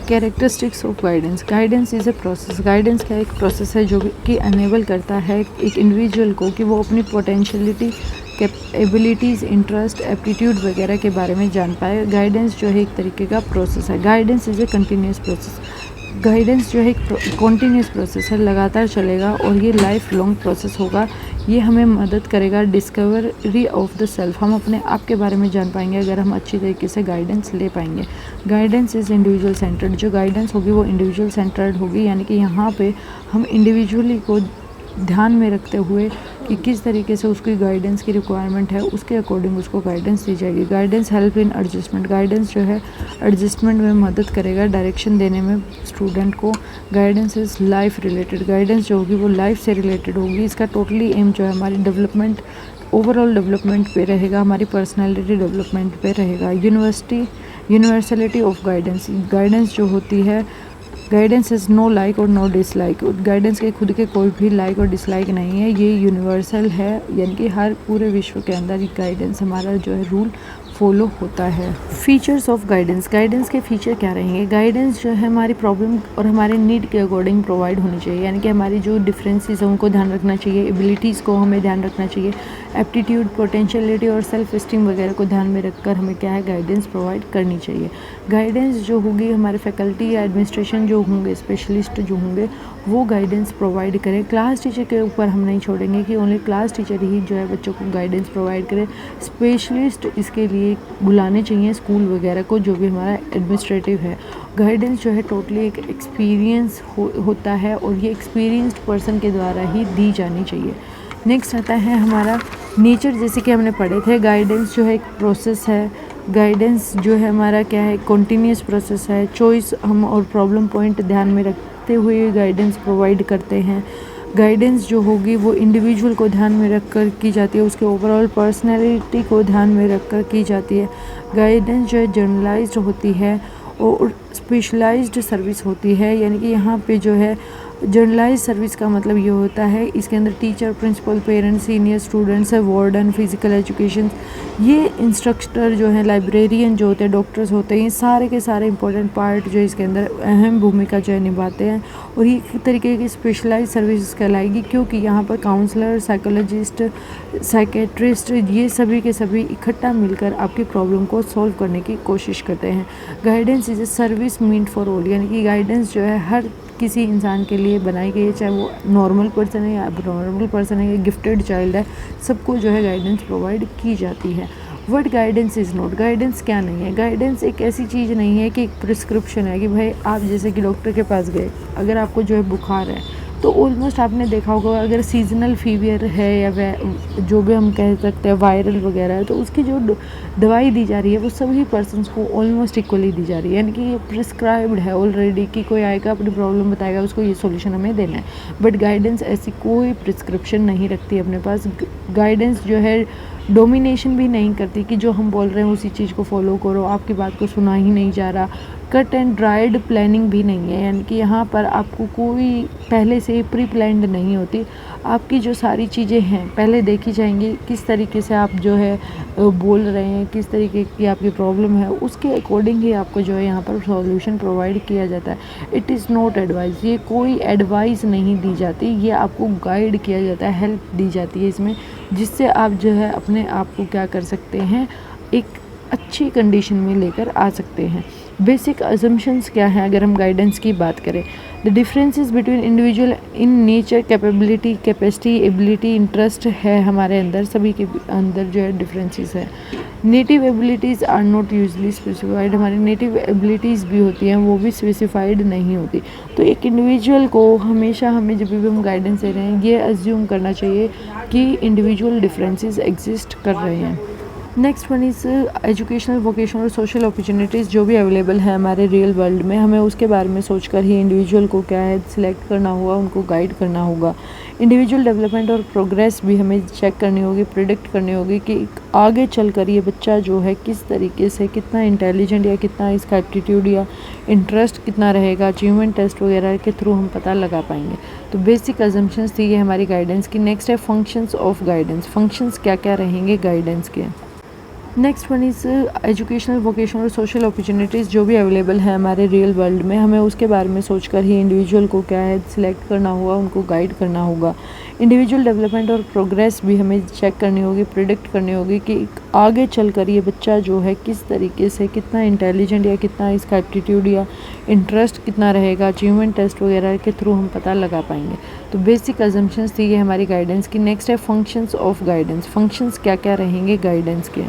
Characteristics of guidance. Guidance is a process. Guidance का एक प्रोसेस है जो कि अनेबल करता है एक इंडिविजुअल को कि वो अपनी पोटेंशियलिटी, एबिलिटीज़, इंटरेस्ट, एप्टीट्यूड वगैरह के बारे में जान पाए। गाइडेंस जो है एक तरीके का प्रोसेस है। Guidance is a continuous process. Guidance जो है एक कॉन्टीन्यूस प्रोसेस है, लगातार चलेगा और ये लाइफ लॉन्ग प्रोसेस होगा। ये हमें मदद करेगा डिस्कवरी ऑफ द सेल्फ। हम अपने आप के बारे में जान पाएंगे अगर हम अच्छी तरीके से गाइडेंस ले पाएंगे। Guidance is individual centred. जो गाइडेंस होगी वो इंडिविजुअल सेंटर्ड होगी, यानी कि यहाँ पे हम इंडिविजुअली को ध्यान में रखते हुए कि किस तरीके से उसकी गाइडेंस की रिक्वायरमेंट है उसके अकॉर्डिंग उसको गाइडेंस दी जाएगी। Guidance help in adjustment. Guidance जो है एडजस्टमेंट में मदद करेगा, डायरेक्शन देने में स्टूडेंट को। Guidance is life related. Guidance जो होगी वो लाइफ से रिलेटेड होगी। इसका टोटली एम जो है हमारी डेवलपमेंट, ओवरऑल डेवलपमेंट पे रहेगा, हमारी पर्सनैलिटी डेवलपमेंट पे रहेगा। Universality of guidance. गाइडेंस जो होती है, गाइडेंस इज़ नो लाइक और नो डिसलाइक। गाइडेंस के खुद के कोई भी लाइक और डिसलाइक नहीं है, ये यूनिवर्सल है, यानी कि हर पूरे विश्व के अंदर गाइडेंस हमारा जो है रूल फॉलो होता है। Features of guidance. गाइडेंस के फीचर क्या रहेंगे? गाइडेंस जो है हमारी प्रॉब्लम और हमारे नीड के अकॉर्डिंग प्रोवाइड होनी चाहिए, यानी कि हमारी जो डिफरेंसेस हैं उनको ध्यान रखना चाहिए, एबिलिटीज़ को हमें ध्यान रखना चाहिए, एप्टीट्यूड, पोटेंशियलिटी और सेल्फ एस्टीम वगैरह को ध्यान में रखकर हमें क्या है गाइडेंस प्रोवाइड करनी चाहिए। गाइडेंस जो होगी हमारे फैकल्टी या एडमिनिस्ट्रेशन जो होंगे, स्पेशलिस्ट जो होंगे वो गाइडेंस प्रोवाइड करें। क्लास टीचर के ऊपर हम नहीं छोड़ेंगे कि ओनली क्लास टीचर ही जो है बच्चों को गाइडेंस प्रोवाइड करें। स्पेशलिस्ट इसके लिए बुलाने चाहिए स्कूल वगैरह को, जो भी हमारा एडमिनिस्ट्रेटिव है। गाइडेंस जो है टोटली एक एक्सपीरियंस होता है और ये एक्सपीरियंस्ड पर्सन के द्वारा ही दी जानी चाहिए। नेक्स्ट आता है हमारा नेचर, जैसे कि हमने पढ़े थे। गाइडेंस जो है एक प्रोसेस है। गाइडेंस जो है हमारा क्या है, कॉन्टीन्यूस प्रोसेस है। चॉइस हम और प्रॉब्लम पॉइंट ध्यान में रखते हुए गाइडेंस प्रोवाइड करते हैं। गाइडेंस जो होगी वो इंडिविजुअल को ध्यान में रखकर की जाती है, उसके ओवरऑल पर्सनैलिटी को ध्यान में रखकर की जाती है। गाइडेंस जो है जनरलाइज्ड होती है और स्पेशलाइज्ड सर्विस होती है, यानी कि यहाँ पे जो है जनरलाइज सर्विस का मतलब ये होता है इसके अंदर teacher, principal, parents, senior students है, वार्डन, फिजिकल एजुकेशन, ये इंस्ट्रक्टर जो है, लाइब्रेरियन जो होते हैं, डॉक्टर्स होते हैं, ये सारे के सारे इंपॉर्टेंट पार्ट जो इसके अंदर अहम भूमिका जो है निभाते हैं। और ये एक तरीके की स्पेशलाइज सर्विस कहलाएगी, क्योंकि यहाँ पर काउंसलर, साइकोलॉजिस्ट, साइकेट्रिस्ट, ये सभी के सभी इकट्ठा मिलकर आपकी प्रॉब्लम को सॉल्व करने की कोशिश करते हैं। Guidance is a service meant for all, यानी कि गाइडेंस जो है हर किसी इंसान के लिए बनाई गई है, चाहे वो नॉर्मल पर्सन है या नॉर्मल पर्सन है या गिफ्टेड चाइल्ड है, सबको जो है गाइडेंस प्रोवाइड की जाती है। What guidance is not. Guidance क्या नहीं है? गाइडेंस एक ऐसी चीज़ नहीं है कि एक प्रिस्क्रिप्शन है कि भाई आप जैसे कि डॉक्टर के पास गए, अगर आपको जो है बुखार है तो ऑलमोस्ट आपने देखा होगा अगर सीजनल फीवर है या जो भी हम कह सकते हैं वायरल वगैरह है, तो उसकी जो दवाई दी जा रही है वो सभी पर्सन्स को ऑलमोस्ट इक्वली दी जा रही है, यानी कि ये प्रिस्क्राइब्ड है ऑलरेडी कि कोई आएगा अपनी प्रॉब्लम बताएगा, उसको ये सॉल्यूशन हमें देना है। बट गाइडेंस ऐसी कोई प्रिस्क्रिप्शन नहीं रखती अपने पास। गाइडेंस जो है डोमिनेशन भी नहीं करती कि जो हम बोल रहे हैं उसी चीज़ को फॉलो करो, आपकी बात को सुना ही नहीं जा रहा। कट एंड ड्राइड प्लानिंग भी नहीं है, यानी कि यहाँ पर आपको कोई पहले से प्री प्लान्ड नहीं होती। आपकी जो सारी चीज़ें हैं पहले देखी जाएंगी, किस तरीके से आप जो है बोल रहे हैं, किस तरीके की आपकी प्रॉब्लम है, उसके अकॉर्डिंग ही आपको जो है यहाँ पर सॉल्यूशन प्रोवाइड किया जाता है। इट इज़ नॉट एडवाइस, ये कोई एडवाइस नहीं दी जाती, ये आपको गाइड किया जाता है, हेल्प दी जाती है इसमें, जिससे आप जो है अपने आप को क्या कर सकते हैं, एक अच्छी कंडीशन में लेकर आ सकते हैं। बेसिक अजम्पशंस क्या हैं अगर हम गाइडेंस की बात करें? The differences between individual in nature, capability, capacity, ability, interest है हमारे अंदर, सभी के अंदर जो है डिफरेंसेस है। Native abilities are not usually specified, हमारी नेटिव एबिलिटीज़ भी होती हैं वो भी स्पेसिफाइड नहीं होती। तो एक इंडिविजुअल को हमेशा हमें जब भी हम गाइडेंस दे रहे हैं ये अज्यूम करना चाहिए कि इंडिविजुअल डिफरेंसेस एग्जिस्ट कर रहे हैं। Next one is educational, vocational, social opportunities जो भी अवेलेबल है हमारे रियल वर्ल्ड में, हमें उसके बारे में सोचकर ही इंडिविजुअल को क्या है सिलेक्ट करना होगा, उनको गाइड करना होगा। इंडिविजुअल डेवलपमेंट और प्रोग्रेस भी हमें चेक करनी होगी, प्रिडिक्ट करनी होगी कि आगे चलकर ये बच्चा जो है किस तरीके से, कितना इंटेलिजेंट या कितना इसका एप्टीट्यूड या इंटरेस्ट कितना रहेगा, अचीवमेंट टेस्ट वगैरह के थ्रू हम पता लगा पाएंगे। तो बेसिक अजम्पशंस थी ये हमारी गाइडेंस की। नेक्स्ट है फंक्शंस ऑफ गाइडेंस, फंक्शंस क्या क्या रहेंगे गाइडेंस के। Next one is educational, vocational, social opportunities जो भी अवेलेबल है हमारे रियल वर्ल्ड में, हमें उसके बारे में सोचकर ही इंडिविजुअल को क्या है सिलेक्ट करना होगा, उनको गाइड करना होगा। इंडिविजुअल डेवलपमेंट और प्रोग्रेस भी हमें चेक करनी होगी, प्रिडिक्ट करनी होगी कि आगे चलकर ये बच्चा जो है किस तरीके से, कितना इंटेलिजेंट या कितना इसका एप्टीट्यूड या इंटरेस्ट कितना रहेगा, अचीवमेंट टेस्ट वगैरह के थ्रू हम पता लगा पाएंगे। तो बेसिक अजम्पशंस थी ये हमारी गाइडेंस की। नेक्स्ट है फंक्शंस ऑफ गाइडेंस, फंक्शंस क्या क्या रहेंगे गाइडेंस के।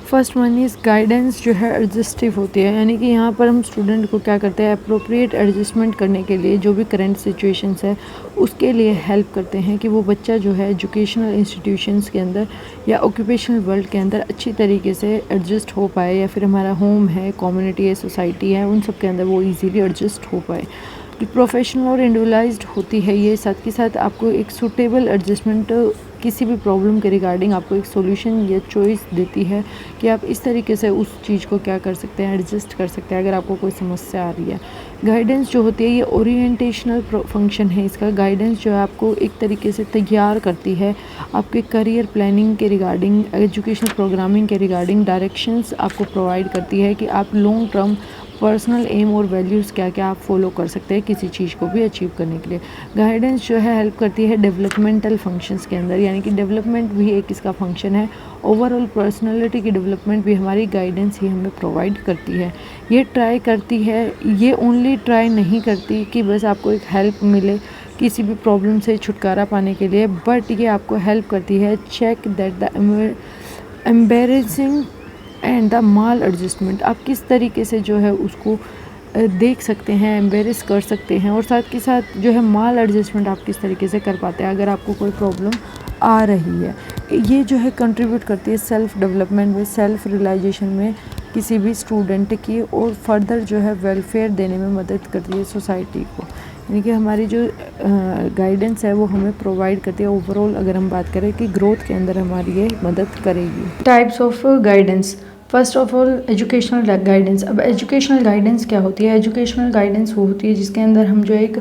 फर्स्ट वन इज़ गाइडेंस जो है एडजस्टिव होती है, यानी कि यहाँ पर हम स्टूडेंट को क्या करते हैं अप्रोप्रिएट एडजस्टमेंट करने के लिए जो भी करंट सिचुएशंस है उसके लिए हेल्प करते हैं कि वो बच्चा जो है एजुकेशनल इंस्टीट्यूशंस के अंदर या ऑक्यूपेशनल वर्ल्ड के अंदर अच्छी तरीके से एडजस्ट हो पाए, या फिर हमारा होम है, कम्युनिटी है, सोसाइटी है, उन सब के अंदर वो ईजीली एडजस्ट हो पाए। जो प्रोफेशनल और इंडिविजुअलाइज्ड होती है ये, साथ के साथ आपको एक सूटेबल एडजस्टमेंट किसी भी प्रॉब्लम के रिगार्डिंग आपको एक सॉल्यूशन या चॉइस देती है कि आप इस तरीके से उस चीज़ को क्या कर सकते हैं, एडजस्ट कर सकते हैं अगर आपको कोई समस्या आ रही है। गाइडेंस जो होती है ये ओरिएंटेशनल फंक्शन है इसका। गाइडेंस जो है आपको एक तरीके से तैयार करती है आपके करियर प्लानिंग के रिगार्डिंग, एजुकेशनल प्रोग्रामिंग के रिगार्डिंग डायरेक्शंस आपको प्रोवाइड करती है कि आप लॉन्ग टर्म पर्सनल एम और वैल्यूज़ क्या क्या आप फॉलो कर सकते हैं किसी चीज़ को भी अचीव करने के लिए। गाइडेंस जो है हेल्प करती है डेवलपमेंटल फंक्शंस के अंदर, यानी कि डेवलपमेंट भी एक इसका फंक्शन है। ओवरऑल पर्सनालिटी की डेवलपमेंट भी हमारी गाइडेंस ही हमें प्रोवाइड करती है। ये ट्राई करती है, ये ओनली ट्राई नहीं करती कि बस आपको एक हेल्प मिले किसी भी प्रॉब्लम से छुटकारा पाने के लिए, बट ये आपको हेल्प करती है check that the embarrassing and the maladjustment, आप किस तरीके से जो है उसको देख सकते हैं, एम्बेरस कर सकते हैं, और साथ के साथ जो है माल एडजस्टमेंट आप किस तरीके से कर पाते हैं अगर आपको कोई प्रॉब्लम आ रही है। ये जो है कंट्रीब्यूट करती है सेल्फ डेवलपमेंट में, सेल्फ रियलाइजेशन में किसी भी स्टूडेंट की, और फर्दर जो है वेलफेयर देने में मदद करती है सोसाइटी को। यानी कि हमारी जो गाइडेंस है वो हमें प्रोवाइड करती है ओवरऑल, अगर हम बात करें कि ग्रोथ के अंदर हमारी ये मदद करेगी। Types of guidance, first of all educational guidance. अब एजुकेशनल गाइडेंस क्या होती है? एजुकेशनल गाइडेंस वो होती है जिसके अंदर हम जो एक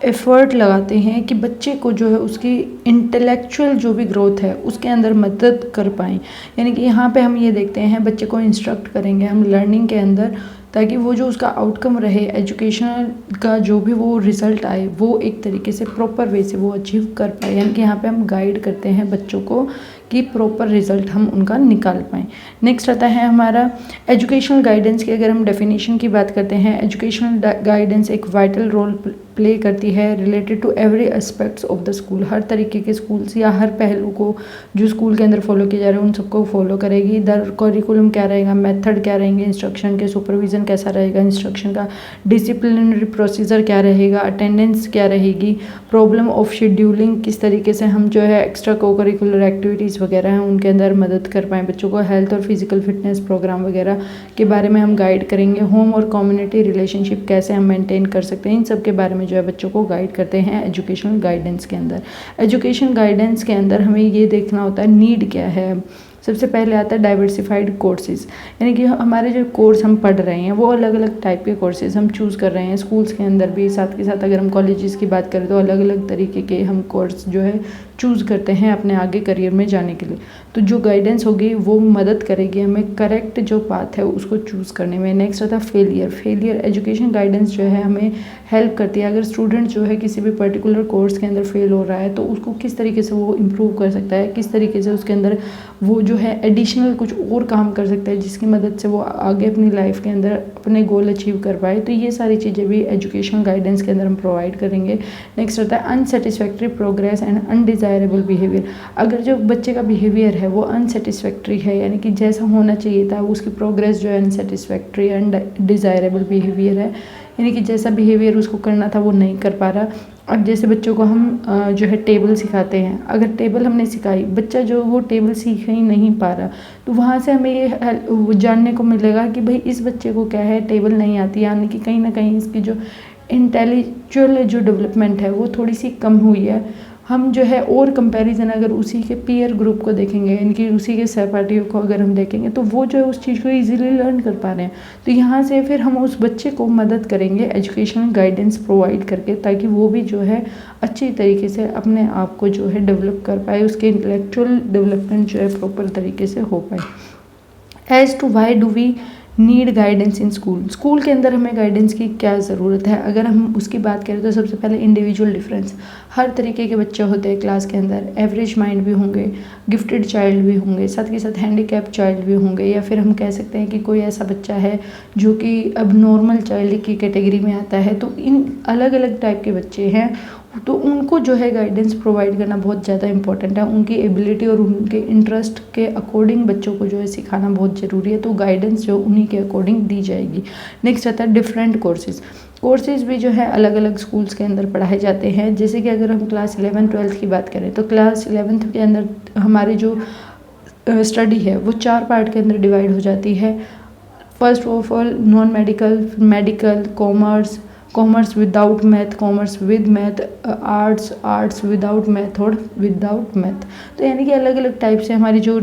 एफ़र्ट लगाते हैं कि बच्चे को जो है उसकी इंटेलेक्चुअल जो भी ग्रोथ है उसके अंदर मदद कर पाएँ। यानी कि यहाँ पे हम ये देखते हैं बच्चे को इंस्ट्रक्ट करेंगे हम लर्निंग के अंदर, ताकि वो जो उसका आउटकम रहे एजुकेशनल का, जो भी वो रिज़ल्ट आए वो एक तरीके से प्रॉपर वे से वो अचीव कर पाए। यानी कि यहाँ पे हम गाइड करते हैं बच्चों को कि प्रॉपर रिज़ल्ट हम उनका निकाल पाएँ। नेक्स्ट आता है हमारा एजुकेशनल गाइडेंस की। अगर हम डेफिनेशन की बात करते हैं, एजुकेशनल गाइडेंस एक वाइटल रोल प्ले करती है related to every aspects of the school. हर तरीके के स्कूल्स या हर पहलू को जो स्कूल के अंदर फॉलो किए जा रहे हैं उन सबको फॉलो करेगी। दर करिकुलम क्या रहेगा, मेथड क्या रहेंगे इंस्ट्रक्शन के, सुपरविज़न कैसा रहेगा इंस्ट्रक्शन का, डिसिप्लिनरी प्रोसीजर क्या रहेगा, अटेंडेंस क्या रहेगी, प्रॉब्लम ऑफ शेड्यूलिंग, किस तरीके से हम जो है एक्स्ट्रा को करिकुलर एक्टिविटीज़ वगैरह हैं उनके अंदर मदद कर पाएँ बच्चों को, हेल्थ और फिजिकल फिटनेस प्रोग्राम वगैरह के बारे में हम गाइड करेंगे। होम और कम्युनिटी रिलेशनशिप कैसे हम मेंटेन कर सकते हैं, इन सब के बारे में जो है बच्चों को गाइड करते हैं एजुकेशनल गाइडेंस के अंदर। एजुकेशन गाइडेंस के अंदर हमें ये देखना होता है नीड क्या है। सबसे पहले आता है डाइवर्सिफाइड कोर्सेज, यानी कि हमारे जो कोर्स हम पढ़ रहे हैं वो अलग अलग टाइप के कोर्सेज हम चूज़ कर रहे हैं स्कूल्स के अंदर भी, साथ के साथ अगर हम कॉलेजेस की बात करें तो अलग अलग तरीके के हम कोर्स जो है चूज़ करते हैं अपने आगे करियर में जाने के लिए। तो जो गाइडेंस होगी वो मदद करेगी हमें करेक्ट जो पाथ है उसको चूज़ करने में। नेक्स्ट आता है फेलियर। एजुकेशन गाइडेंस जो है हमें हेल्प करती है अगर स्टूडेंट जो है किसी भी पर्टिकुलर कोर्स के अंदर फेल हो रहा है तो उसको किस तरीके से वो इम्प्रूव कर सकता है, किस तरीके से उसके अंदर वो जो है एडिशनल कुछ और काम कर सकता है जिसकी मदद से वो आगे अपनी लाइफ के अंदर अपने गोल अचीव कर पाए। तो ये सारी चीज़ें भी एजुकेशनल गाइडेंस के अंदर हम प्रोवाइड करेंगे। नेक्स्ट आता है unsatisfactory progress and undesirable behaviour. अगर जो बच्चे का बिहेवियर है वो अनसेटिस्फैक्ट्री है, यानी कि जैसा होना चाहिए था उसकी प्रोग्रेस जो है अनसेटिस्फैक्ट्री एंड डिज़ायरेबल बिहेवियर है, यानी कि जैसा बिहेवियर उसको करना था वो नहीं कर पा रहा, अब जैसे बच्चों को हम जो है टेबल सिखाते हैं, अगर टेबल हमने सिखाई, बच्चा जो वो टेबल सीख ही नहीं पा रहा, तो वहाँ से हमें ये वो जानने को मिलेगा कि भाई इस बच्चे को क्या है, टेबल नहीं आती, यानी कि कहीं ना कहीं इसकी जो इंटेलेक्चुअल जो डेवलपमेंट है वो थोड़ी सी कम हुई है। हम जो है और कंपैरिजन अगर उसी के पीयर ग्रुप को देखेंगे, यानी उसी के सहपाठियों को अगर हम देखेंगे, तो वो जो है उस चीज़ को इजीली लर्न कर पा रहे हैं। तो यहाँ से फिर हम उस बच्चे को मदद करेंगे एजुकेशनल गाइडेंस प्रोवाइड करके, ताकि वो भी जो है अच्छी तरीके से अपने आप को जो है डेवलप कर पाए, उसके इंटेलेक्चुअल डेवलपमेंट जो है प्रॉपर तरीके से हो पाए। As to why do we need guidance in school, school के अंदर हमें गाइडेंस की क्या ज़रूरत है, अगर हम उसकी बात करें तो सबसे पहले इंडिविजुअल डिफरेंस। हर तरीके के बच्चे होते हैं क्लास के अंदर, एवरेज माइंड भी होंगे, गिफ्टेड चाइल्ड भी होंगे, साथ के साथ हैंडीकैप चाइल्ड भी होंगे, या फिर हम कह सकते हैं कि कोई ऐसा बच्चा है जो कि अब नॉर्मल चाइल्ड की कैटेगरी में आता है। तो इन अलग अलग टाइप के बच्चे हैं, तो उनको जो है गाइडेंस प्रोवाइड करना बहुत ज़्यादा इंपॉर्टेंट है। उनकी एबिलिटी और उनके इंटरेस्ट के अकॉर्डिंग बच्चों को जो है सिखाना बहुत ज़रूरी है, तो गाइडेंस जो उन्हीं के अकॉर्डिंग दी जाएगी। नेक्स्ट आता है डिफरेंट कोर्सेज भी जो है अलग अलग स्कूल्स के अंदर पढ़ाए जाते हैं। जैसे कि अगर हम क्लास 11-12 की बात करें, तो क्लास 11th के अंदर हमारी जो स्टडी है वो 4 पार्ट के अंदर डिवाइड हो जाती है। First of all non medical, medical, commerce without math, commerce with math, arts without math और विदाउट मैथ। तो यानी कि अलग अलग टाइप से हमारी जो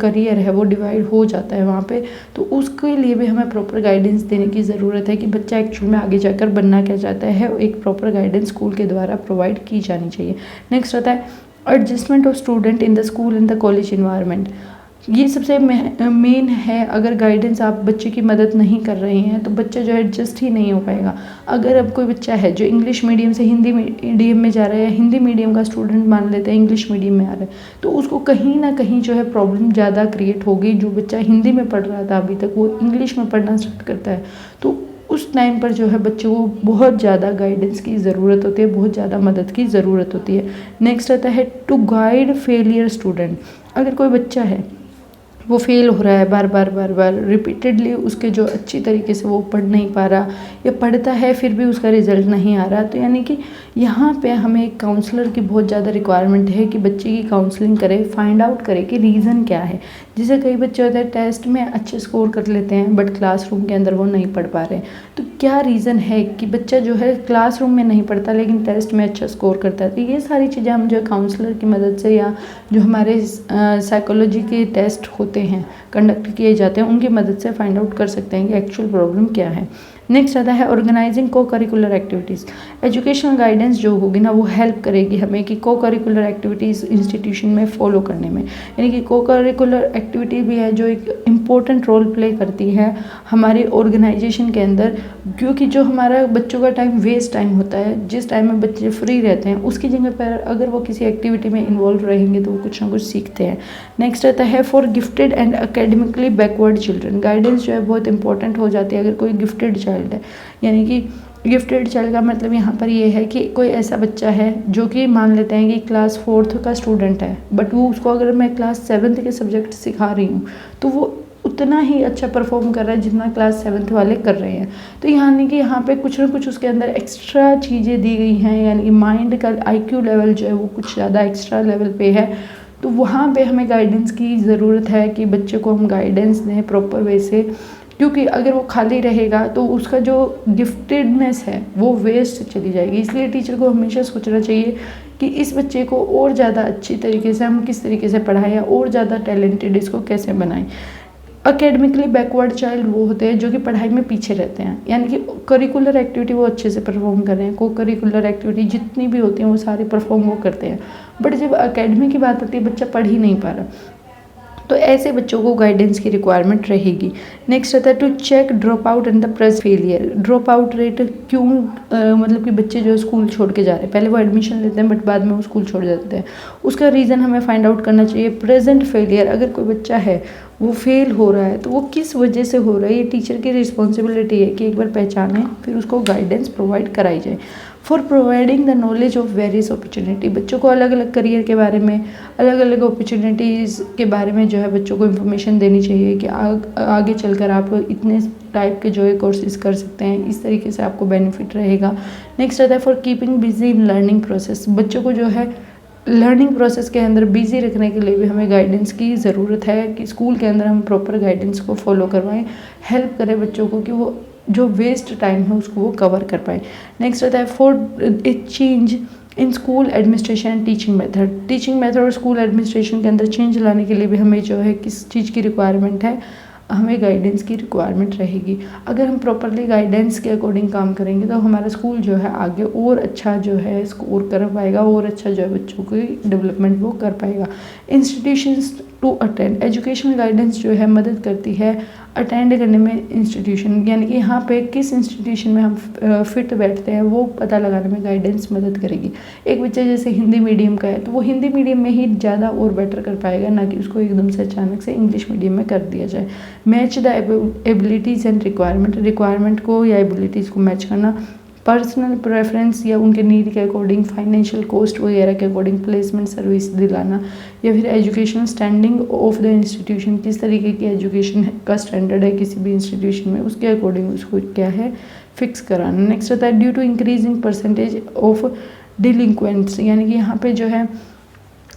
करियर है वो डिवाइड हो जाता है वहाँ पे। तो उसके लिए भी हमें प्रॉपर गाइडेंस देने की ज़रूरत है कि बच्चा एक्चुअल में आगे जाकर बनना क्या चाहता है, एक प्रॉपर गाइडेंस स्कूल के द्वारा प्रोवाइड की जानी चाहिए। नेक्स्ट आता है adjustment of student in the school in the college environment. ये सबसे मेन है। अगर गाइडेंस आप बच्चे की मदद नहीं कर रहे हैं तो बच्चा जो है एडजस्ट ही नहीं हो पाएगा। अगर अब कोई बच्चा है जो इंग्लिश मीडियम से हिंदी मीडियम में जा रहा है, हिंदी मीडियम का स्टूडेंट मान लेते हैं इंग्लिश मीडियम में आ रहा है, तो उसको कहीं ना कहीं जो है प्रॉब्लम ज़्यादा क्रिएट होगी। जो बच्चा हिंदी में पढ़ रहा था अभी तक, वो इंग्लिश में पढ़ना स्टार्ट करता है, तो उस टाइम पर जो है बच्चे को बहुत ज़्यादा गाइडेंस की ज़रूरत होती है, बहुत ज़्यादा मदद की ज़रूरत होती है। नेक्स्ट आता है टू गाइड फेलियर स्टूडेंट। अगर कोई बच्चा है वो फेल हो रहा है बार बार रिपीटेडली, उसके जो अच्छी तरीके से वो पढ़ नहीं पा रहा, या पढ़ता है फिर भी उसका रिजल्ट नहीं आ रहा, तो यानी कि यहाँ पे हमें एक काउंसलर की बहुत ज़्यादा रिक्वायरमेंट है कि बच्चे की काउंसलिंग करे, फाइंड आउट करे कि रीज़न क्या है। जैसे कई बच्चे होते हैं टेस्ट में अच्छे स्कोर कर लेते हैं बट क्लासरूम के अंदर वो नहीं पढ़ पा रहे हैं, तो क्या रीज़न है कि बच्चा जो है क्लासरूम में नहीं पढ़ता लेकिन टेस्ट में अच्छा स्कोर करता है। तो ये सारी चीज़ें हम जो है काउंसलर की मदद से, या जो हमारे साइकोलॉजी के टेस्ट होते हैं कंडक्ट किए जाते हैं, उनकी मदद से फाइंड आउट कर सकते हैं कि एक्चुअल प्रॉब्लम क्या है। नेक्स्ट आता है ऑर्गेनाइजिंग को करिकुलर एक्टिविटीज़। एजुकेशनल गाइडेंस जो होगी ना वो हेल्प करेगी हमें कि को करिकुलर एक्टिविटीज़ इंस्टीट्यूशन में फॉलो करने में, यानी कि को करिकुलर एक्टिविटी भी है जो एक इम्पोर्टेंट रोल प्ले करती है हमारी ऑर्गेनाइजेशन के अंदर। क्योंकि जो हमारा बच्चों का टाइम वेस्ट टाइम होता है, जिस टाइम में बच्चे फ्री रहते हैं, उसकी जगह पर अगर वो किसी एक्टिविटी में इन्वॉल्व रहेंगे तो वो कुछ ना कुछ सीखते हैं। नेक्स्ट आता है for gifted and academically backward children. Guidance जो है बहुत इंपॉर्टेंट हो जाती है अगर कोई गिफ्टेड चाइल्ड है, यानी कि गिफ्टेड चाइल्ड का मतलब यहाँ पर ये है कि कोई ऐसा बच्चा है जो कि मान लेते हैं कि क्लास 4th का स्टूडेंट है, बट वो उसको अगर मैं क्लास 7th के सब्जेक्ट सिखा रही हूँ तो वो उतना ही अच्छा परफॉर्म कर रहा है जितना क्लास 7th वाले कर रहे हैं। तो यानी कि यहाँ पे कुछ ना कुछ उसके अंदर एक्स्ट्रा चीज़ें दी गई हैं, यानी कि माइंड का IQ लेवल जो है वो कुछ ज़्यादा एक्स्ट्रा लेवल पे है। तो वहाँ पे हमें गाइडेंस की ज़रूरत है कि बच्चे को हम गाइडेंस दें प्रॉपर वे से, क्योंकि अगर वो खाली रहेगा तो उसका जो गिफ्टेडनेस है वो वेस्ट चली जाएगी। इसलिए टीचर को हमेशा सोचना चाहिए कि इस बच्चे को और ज़्यादा अच्छी तरीके से हम किस तरीके से पढ़ाएं, और ज़्यादा टैलेंटेड इसको कैसे बनाएं। अकेडमिकली बैकवर्ड चाइल्ड वो होते हैं जो कि पढ़ाई में पीछे रहते हैं, यानी कि करिकुलर एक्टिविटी वो अच्छे से परफॉर्म कर रहे हैं, को करिकुलर एक्टिविटी जितनी भी होती हैं वो सारी परफॉर्म वो करते हैं, बट जब अकेडमी की बात आती है बच्चा पढ़ ही नहीं पा रहा, तो ऐसे बच्चों को गाइडेंस की रिक्वायरमेंट रहेगी। नेक्स्ट आता है to check drop out and the press failure. Drop out rate क्यों, मतलब कि बच्चे जो स्कूल छोड़ के जा रहे हैं, पहले वो एडमिशन लेते हैं बट बाद में वो स्कूल छोड़ जाते हैं, उसका रीज़न हमें फाइंड आउट करना चाहिए। प्रेजेंट फेलियर, अगर कोई बच्चा है वो फेल हो रहा है तो वो किस वजह से हो रहा है, ये टीचर की रिस्पॉन्सिबिलिटी है कि एक बार पहचानें फिर उसको गाइडेंस प्रोवाइड कराई जाए। For providing the knowledge of various opportunity, बच्चों को अलग अलग करियर के बारे में, अलग अलग अपॉर्चुनिटीज़ के बारे में जो है बच्चों को इन्फॉर्मेशन देनी चाहिए कि आगे चलकर आप इतने टाइप के जो है कोर्सेज कर सकते हैं, इस तरीके से आपको बेनिफिट रहेगा। नेक्स्ट आता है for keeping busy in learning process, बच्चों को जो है लर्निंग प्रोसेस के अंदर बिजी रखने के लिए भी हमें गाइडेंस की ज़रूरत है कि स्कूल के अंदर हम प्रॉपर गाइडेंस को फॉलो करवाएं, हेल्प करें बच्चों को कि वो जो वेस्ट टाइम है उसको वो कवर कर पाए। नेक्स्ट आता है for a change in school administration and teaching method और स्कूल एडमिनिस्ट्रेशन के अंदर चेंज लाने के लिए भी हमें जो है किस चीज़ की रिक्वायरमेंट है, हमें गाइडेंस की रिक्वायरमेंट रहेगी। अगर हम प्रॉपरली गाइडेंस के अकॉर्डिंग काम करेंगे तो हमारा स्कूल जो है आगे और अच्छा जो है स्कोर कर पाएगा और अच्छा जो है बच्चों की डेवलपमेंट वो कर पाएगा। Institutions to attend, educational guidance जो है मदद करती है अटेंड करने में इंस्टीट्यूशन, यानी कि यहाँ पे किस इंस्टीट्यूशन में हम फिट बैठते हैं वो पता लगाने में गाइडेंस मदद करेगी। एक बच्चा जैसे हिंदी मीडियम का है तो वो हिंदी मीडियम में ही ज़्यादा और बेटर कर पाएगा, ना कि उसको एकदम से अचानक से इंग्लिश मीडियम में कर दिया जाए। Match the abilities and requirement को या एबिलिटीज़ को मैच करना, पर्सनल प्रेफरेंस या उनके नीड के अकॉर्डिंग, फाइनेंशियल कॉस्ट वगैरह के अकॉर्डिंग प्लेसमेंट सर्विस दिलाना, या फिर educational standing of the institution, किस तरीके की एजुकेशन का स्टैंडर्ड है किसी भी इंस्टीट्यूशन में, उसके अकॉर्डिंग उसको क्या है फिक्स कराना। नेक्स्ट होता है due to increasing percentage of delinquents, यानी कि यहाँ पे जो है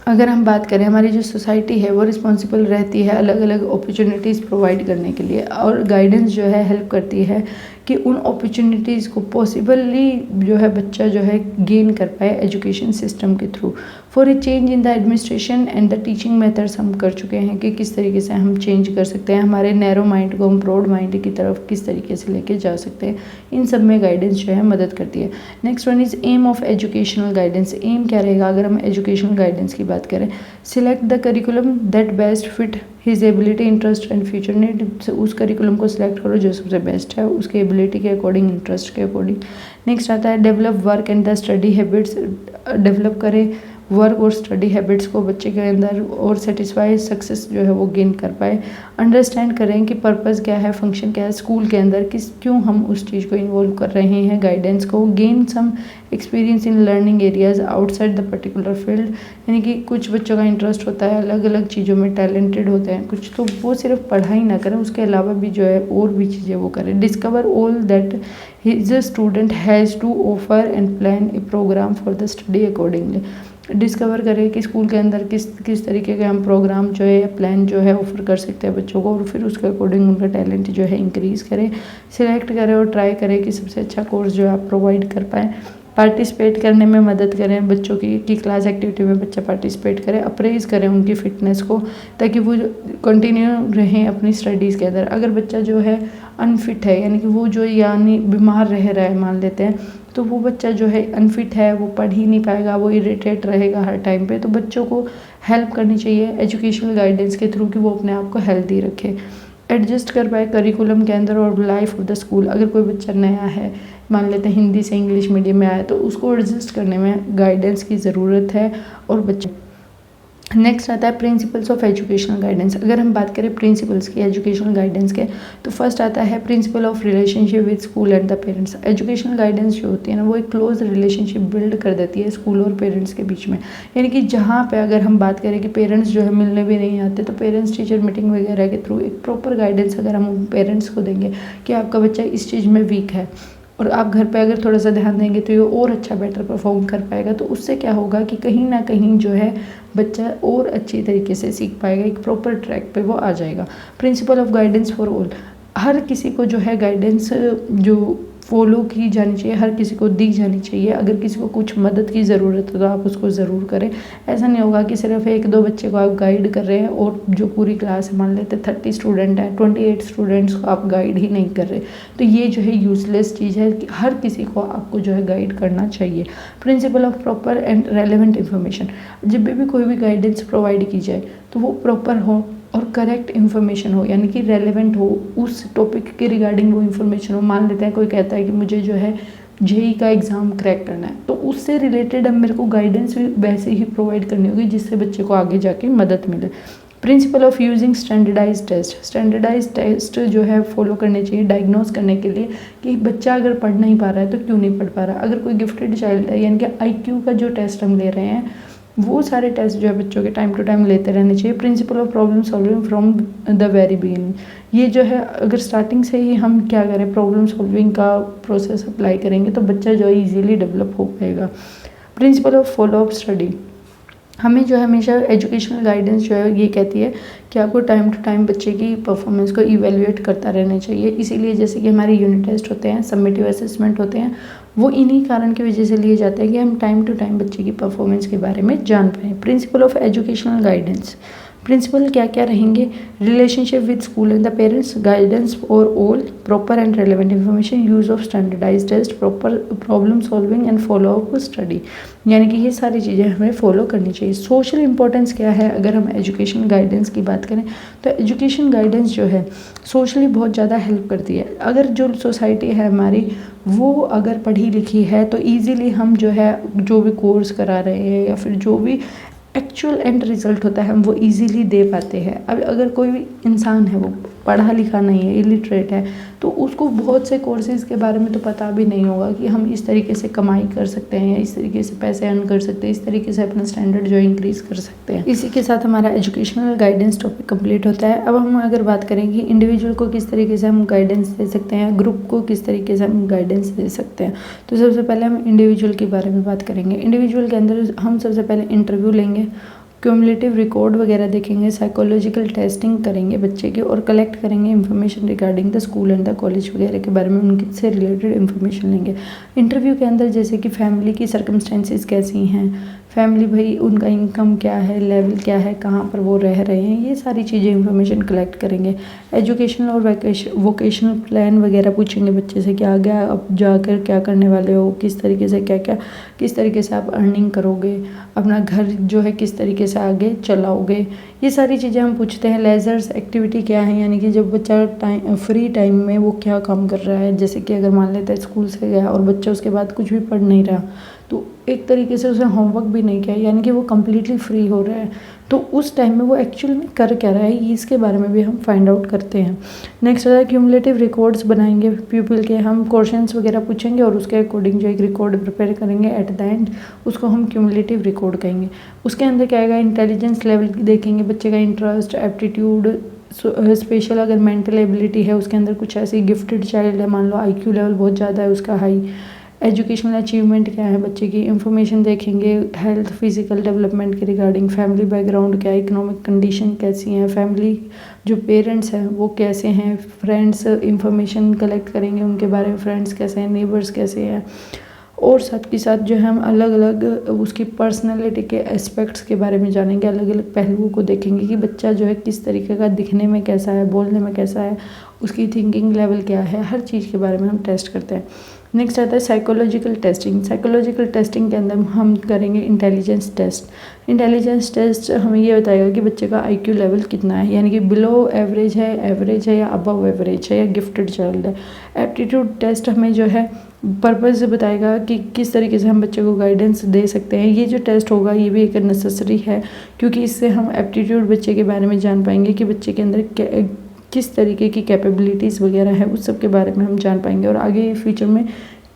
अगर हम बात करें हमारी जो सोसाइटी है वो रिस्पॉन्सिबल रहती है अलग अलग अपॉर्चुनिटीज़ प्रोवाइड करने के लिए, और गाइडेंस जो है हेल्प करती है कि उन अपॉर्चुनिटीज़ को पॉसिबली जो है बच्चा जो है गेन कर पाए एजुकेशन सिस्टम के through. For a change in the administration and the teaching methods हम कर चुके हैं कि किस तरीके से हम चेंज कर सकते हैं, हमारे नैरो माइंड को हम ब्रॉड माइंड की तरफ किस तरीके से लेके जा सकते हैं, इन सब में गाइडेंस जो है मदद करती है। Next one is aim of educational guidance. Aim क्या रहेगा अगर हम एजुकेशनल गाइडेंस की बात करें, select the curriculum that best fit his ability, interest and future need, उस करिकुलम को सिलेक्ट करो जो सबसे बेस्ट है उसके एबिलिटी के अकॉर्डिंग, इंटरेस्ट के अकॉर्डिंग। नेक्स्ट आता है develop work and the study habits, develop करें वर्क और स्टडी हैबिट्स को बच्चे के अंदर और सेटिस्फाई सक्सेस जो है वो गेन कर पाए। अंडरस्टैंड करें कि पर्पस क्या है, फंक्शन क्या है स्कूल के अंदर, क्यों हम उस चीज़ को इन्वॉल्व कर रहे हैं गाइडेंस को। Gain some experience in learning areas outside the particular field, यानी कि कुछ बच्चों का इंटरेस्ट होता है अलग अलग चीज़ों में टैलेंटेड होते हैं कुछ, तो वो सिर्फ पढ़ाई ना करें उसके अलावा भी जो है और भी चीज़ें वो करें। Discover all that his student has to offer and plan a program for the study accordingly, discover करें कि स्कूल के अंदर किस तरीके के हम प्रोग्राम जो है या प्लान जो है ऑफर कर सकते हैं बच्चों को, और फिर उसके अकॉर्डिंग उनका टैलेंट जो है इंक्रीज़ करें। सिलेक्ट करें और ट्राई करें कि सबसे अच्छा कोर्स जो है आप प्रोवाइड कर पाएँ। पार्टिसिपेट करने में मदद करें बच्चों की क्लास एक्टिविटी में बच्चा पार्टिसिपेट करें। अप्रेज करें उनकी फ़िटनेस को ताकि वो कंटिन्यू रहें अपनी स्टडीज़ के अंदर। अगर बच्चा जो है अनफिट है, यानी कि वो जो यानी बीमार रह रहा है मान लेते हैं, तो वो बच्चा जो है अनफिट है, वो पढ़ ही नहीं पाएगा, वो इरिटेट रहेगा हर टाइम पे, तो बच्चों को हेल्प करनी चाहिए एजुकेशनल गाइडेंस के थ्रू कि वो अपने आप को हेल्दी रखे, एडजस्ट कर पाए करिकुलम के अंदर और लाइफ ऑफ द स्कूल। अगर कोई बच्चा नया है, मान लेते हैं हिंदी से इंग्लिश मीडियम में आया, तो उसको एडजस्ट करने में गाइडेंस की ज़रूरत है और बच्चे। नेक्स्ट आता है प्रिंसिपल्स ऑफ एजुकेशनल गाइडेंस। अगर हम बात करें प्रिंसिपल्स की एजुकेशनल गाइडेंस के, तो फर्स्ट आता है principle of relationship with school and the parents. Educational guidance जो होती है ना, वो एक क्लोज रिलेशनशिप बिल्ड कर देती है स्कूल और पेरेंट्स के बीच में। यानी कि जहाँ पे अगर हम बात करें कि पेरेंट्स जो है मिलने भी नहीं आते, तो पेरेंट्स टीचर मीटिंग वगैरह के थ्रू एक प्रॉपर गाइडेंस अगर हम पेरेंट्स को देंगे कि आपका बच्चा इस चीज़ में वीक है और आप घर पे अगर थोड़ा सा ध्यान देंगे तो ये और अच्छा बेटर परफॉर्म कर पाएगा, तो उससे क्या होगा कि कहीं ना कहीं जो है बच्चा और अच्छी तरीके से सीख पाएगा, एक प्रॉपर ट्रैक पे वो आ जाएगा। Principle of guidance for all, हर किसी को जो है गाइडेंस जो फॉलो की जानी चाहिए, हर किसी को दी जानी चाहिए। अगर किसी को कुछ मदद की ज़रूरत है तो आप उसको ज़रूर करें। ऐसा नहीं होगा कि सिर्फ 1-2 बच्चे को आप गाइड कर रहे हैं और जो पूरी क्लास है, मान लेते 30 स्टूडेंट हैं, 28 स्टूडेंट्स को आप गाइड ही नहीं कर रहे, तो ये जो है यूजलेस चीज़ है कि हर किसी को आपको जो है गाइड करना चाहिए। Principle of proper and relevant information, जब भी कोई भी गाइडेंस प्रोवाइड की जाए तो वो प्रॉपर हो और करेक्ट इन्फॉर्मेशन हो, यानी कि रेलेवेंट हो, उस टॉपिक के रिगार्डिंग वो इन्फॉर्मेशन हो। मान लेते हैं कोई कहता है कि मुझे जो है जेई का एग्ज़ाम क्रैक करना है, तो उससे रिलेटेड अब मेरे को गाइडेंस भी वैसे ही प्रोवाइड करनी होगी जिससे बच्चे को आगे जाके मदद मिले। Principle of using standardise test जो है फॉलो करने चाहिए डायग्नोज करने के लिए कि बच्चा अगर पढ़ नहीं पा रहा है तो क्यों नहीं पढ़ पा रहा। अगर कोई गिफ्टेड चाइल्ड है, यानी कि IQ का जो टेस्ट हम ले रहे हैं, वो सारे टेस्ट जो है बच्चों के टाइम टू टाइम लेते रहने चाहिए। Principle of problem solving from the very beginning, ये जो है अगर स्टार्टिंग से ही हम क्या करें, प्रॉब्लम सॉल्विंग का प्रोसेस अप्लाई करेंगे तो बच्चा जो है ईजिली डेवलप हो पाएगा। Principle of follow up study, हमें जो है हमेशा एजुकेशनल गाइडेंस जो है ये कहती है कि आपको टाइम टू टाइम बच्चे की परफॉर्मेंस को इवेल्युएट करता रहना चाहिए। इसीलिए जैसे कि हमारे यूनिट टेस्ट होते हैं, समेटिव असेसमेंट होते हैं, वो इन्हीं कारण की वजह से लिए जाते हैं कि हम टाइम टू टाइम बच्चे की परफॉर्मेंस के बारे में जान पाएँ। Principle of educational guidance, principle क्या क्या रहेंगे, relationship with school and the parents, guidance for all, proper and relevant information, use of standardise test, proper problem solving and follow up study, यानी कि ये सारी चीज़ें हमें फॉलो करनी चाहिए। सोशल इंपॉर्टेंस क्या है, अगर हम एजुकेशन गाइडेंस की बात करें तो एजुकेशन गाइडेंस जो है सोशली बहुत ज़्यादा हेल्प करती है। अगर जो सोसाइटी है हमारी वो अगर पढ़ी लिखी है तो ईज़िली हम जो है जो भी कोर्स करा रहे हैं या फिर जो भी एक्चुअल एंड रिज़ल्ट होता है हम वो इजीली दे पाते हैं। अब अगर कोई भी इंसान है वो पढ़ा लिखा नहीं है, इलिटरेट है, तो उसको बहुत से कोर्सेज़ के बारे में तो पता भी नहीं होगा कि हम इस तरीके से कमाई कर सकते हैं या इस तरीके से पैसे अर्न कर सकते हैं, इस तरीके से अपना स्टैंडर्ड जो इंक्रीज़ कर सकते हैं। इसी के साथ हमारा एजुकेशनल गाइडेंस टॉपिक कंप्लीट होता है। अब हम अगर बात करें कि इंडिविजुअल को किस तरीके से हम गाइडेंस दे सकते हैं, ग्रुप को किस तरीके से हम गाइडेंस दे सकते हैं, तो सबसे पहले हम इंडिविजुअल के बारे में बात करेंगे। इंडिविजुअल के अंदर हम सबसे पहले इंटरव्यू लेंगे, क्यूमुलेटिव रिकॉर्ड वगैरह देखेंगे, साइकोलॉजिकल टेस्टिंग करेंगे बच्चे की और कलेक्ट करेंगे information regarding the school and the college वगैरह के बारे में, उनके से रिलेटेड इन्फॉर्मेशन लेंगे। इंटरव्यू के अंदर जैसे कि फैमिली की सर्कमस्टेंसेस कैसी हैं, फैमिली भाई उनका इनकम क्या है, लेवल क्या है, कहाँ पर वो रह रहे हैं, ये सारी चीज़ें इन्फॉर्मेशन कलेक्ट करेंगे। एजुकेशनल और वोकेशनल प्लान वगैरह पूछेंगे बच्चे से कि आगे अब जाकर क्या करने वाले हो, किस तरीके से किस तरीके से आप अर्निंग करोगे, अपना घर जो है किस तरीके से आगे चलाओगे, ये सारी चीज़ें हम पूछते हैं। लेजर्स एक्टिविटी क्या है, यानी कि जब बच्चा फ्री टाइम में वो क्या काम कर रहा है, जैसे कि अगर मान लेते हैं स्कूल से गया और बच्चा उसके बाद कुछ भी पढ़ नहीं रहा तो एक तरीके से उसने होमवर्क भी नहीं किया, यानी कि वो कम्प्लीटली फ्री हो रहा है, तो उस टाइम में वो एक्चुअल में कर क्या रहा है, इसके बारे में भी हम फाइंड आउट करते हैं। नेक्स्ट है क्यूमुलेटिव रिकॉर्ड्स बनाएंगे प्यूपिल के, हम क्वेश्चंस वगैरह पूछेंगे और उसके अकॉर्डिंग जो एक रिकॉर्ड प्रिपेयर करेंगे एट द एंड, उसको हम क्यूमुलेटिव रिकॉर्ड कहेंगे। उसके अंदर क्या आएगा, इंटेलिजेंस लेवल देखेंगे, बच्चे का इंटरेस्ट, एप्टीट्यूड, स्पेशल अगर मेंटल एबिलिटी है उसके अंदर कुछ ऐसी गिफ्टेड चाइल्ड है, मान लो IQ लेवल बहुत ज़्यादा है उसका हाई, एजुकेशनल अचीवमेंट क्या है बच्चे की, इंफॉर्मेशन देखेंगे, हेल्थ फिजिकल डेवलपमेंट के रिगार्डिंग, फैमिली बैकग्राउंड क्या है, इकोनॉमिक कंडीशन कैसी हैं, फैमिली जो पेरेंट्स हैं वो कैसे हैं, फ्रेंड्स इंफॉर्मेशन कलेक्ट करेंगे उनके बारे में, फ्रेंड्स कैसे हैं, नेबर्स कैसे हैं, और साथ के साथ जो है हम अलग अलग उसकी पर्सनैलिटी के एस्पेक्ट्स के बारे में जानेंगे, अलग अलग पहलुओं को देखेंगे कि बच्चा जो है किस तरीके का दिखने में कैसा है, बोलने में कैसा है, उसकी थिंकिंग लेवल क्या है, हर चीज़ के बारे में हम टेस्ट करते हैं। नेक्स्ट आता है साइकोलॉजिकल टेस्टिंग। साइकोलॉजिकल टेस्टिंग के अंदर हम करेंगे इंटेलिजेंस टेस्ट। इंटेलिजेंस टेस्ट हमें ये बताएगा कि बच्चे का IQ लेवल कितना है, यानी कि बिलो एवरेज है या अबव एवरेज है या गिफ्टेड चाइल्ड है। एप्टीट्यूड टेस्ट हमें जो है पर्पज़ बताएगा कि किस तरीके से हम बच्चे को गाइडेंस दे सकते हैं। ये जो टेस्ट होगा ये भी एक नेसेसरी है, क्योंकि इससे हम एप्टीट्यूड बच्चे के बारे में जान पाएंगे कि बच्चे के अंदर किस तरीके की कैपेबिलिटीज़ वगैरह है, उस सब के बारे में हम जान पाएंगे और आगे फ्यूचर में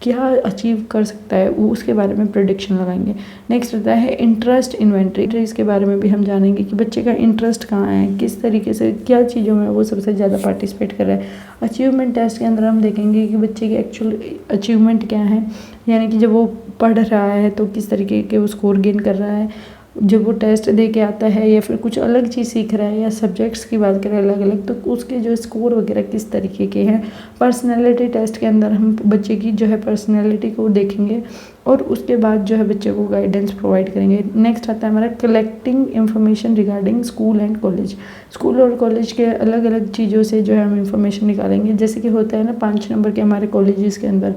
क्या अचीव कर सकता है वो उसके बारे में प्रेडिक्शन लगाएंगे। नेक्स्ट आता है इंटरेस्ट इन्वेंटरी। इसके बारे में भी हम जानेंगे कि बच्चे का इंटरेस्ट कहाँ है, किस तरीके से क्या चीज़ों में वो सबसे ज़्यादा पार्टिसिपेट कर रहा है। अचीवमेंट टेस्ट के अंदर हम देखेंगे कि बच्चे की एक्चुअल अचीवमेंट क्या है, यानी कि जब वो पढ़ रहा है तो किस तरीके के वो स्कोर गेन कर रहा है, जब वो टेस्ट दे के आता है या फिर कुछ अलग चीज़ सीख रहा है या सब्जेक्ट्स की बात करें अलग अलग, तो उसके जो स्कोर वगैरह किस तरीके के हैं। पर्सनैलिटी टेस्ट के अंदर हम बच्चे की जो है पर्सनैलिटी को देखेंगे और उसके बाद जो है बच्चे को गाइडेंस प्रोवाइड करेंगे। नेक्स्ट आता है हमारा collecting information regarding school and college. School और कॉलेज के अलग अलग चीज़ों से जो है हम इंफॉर्मेशन निकालेंगे, जैसे कि होता है ना 5 नंबर के हमारे कॉलेजेस के अंदर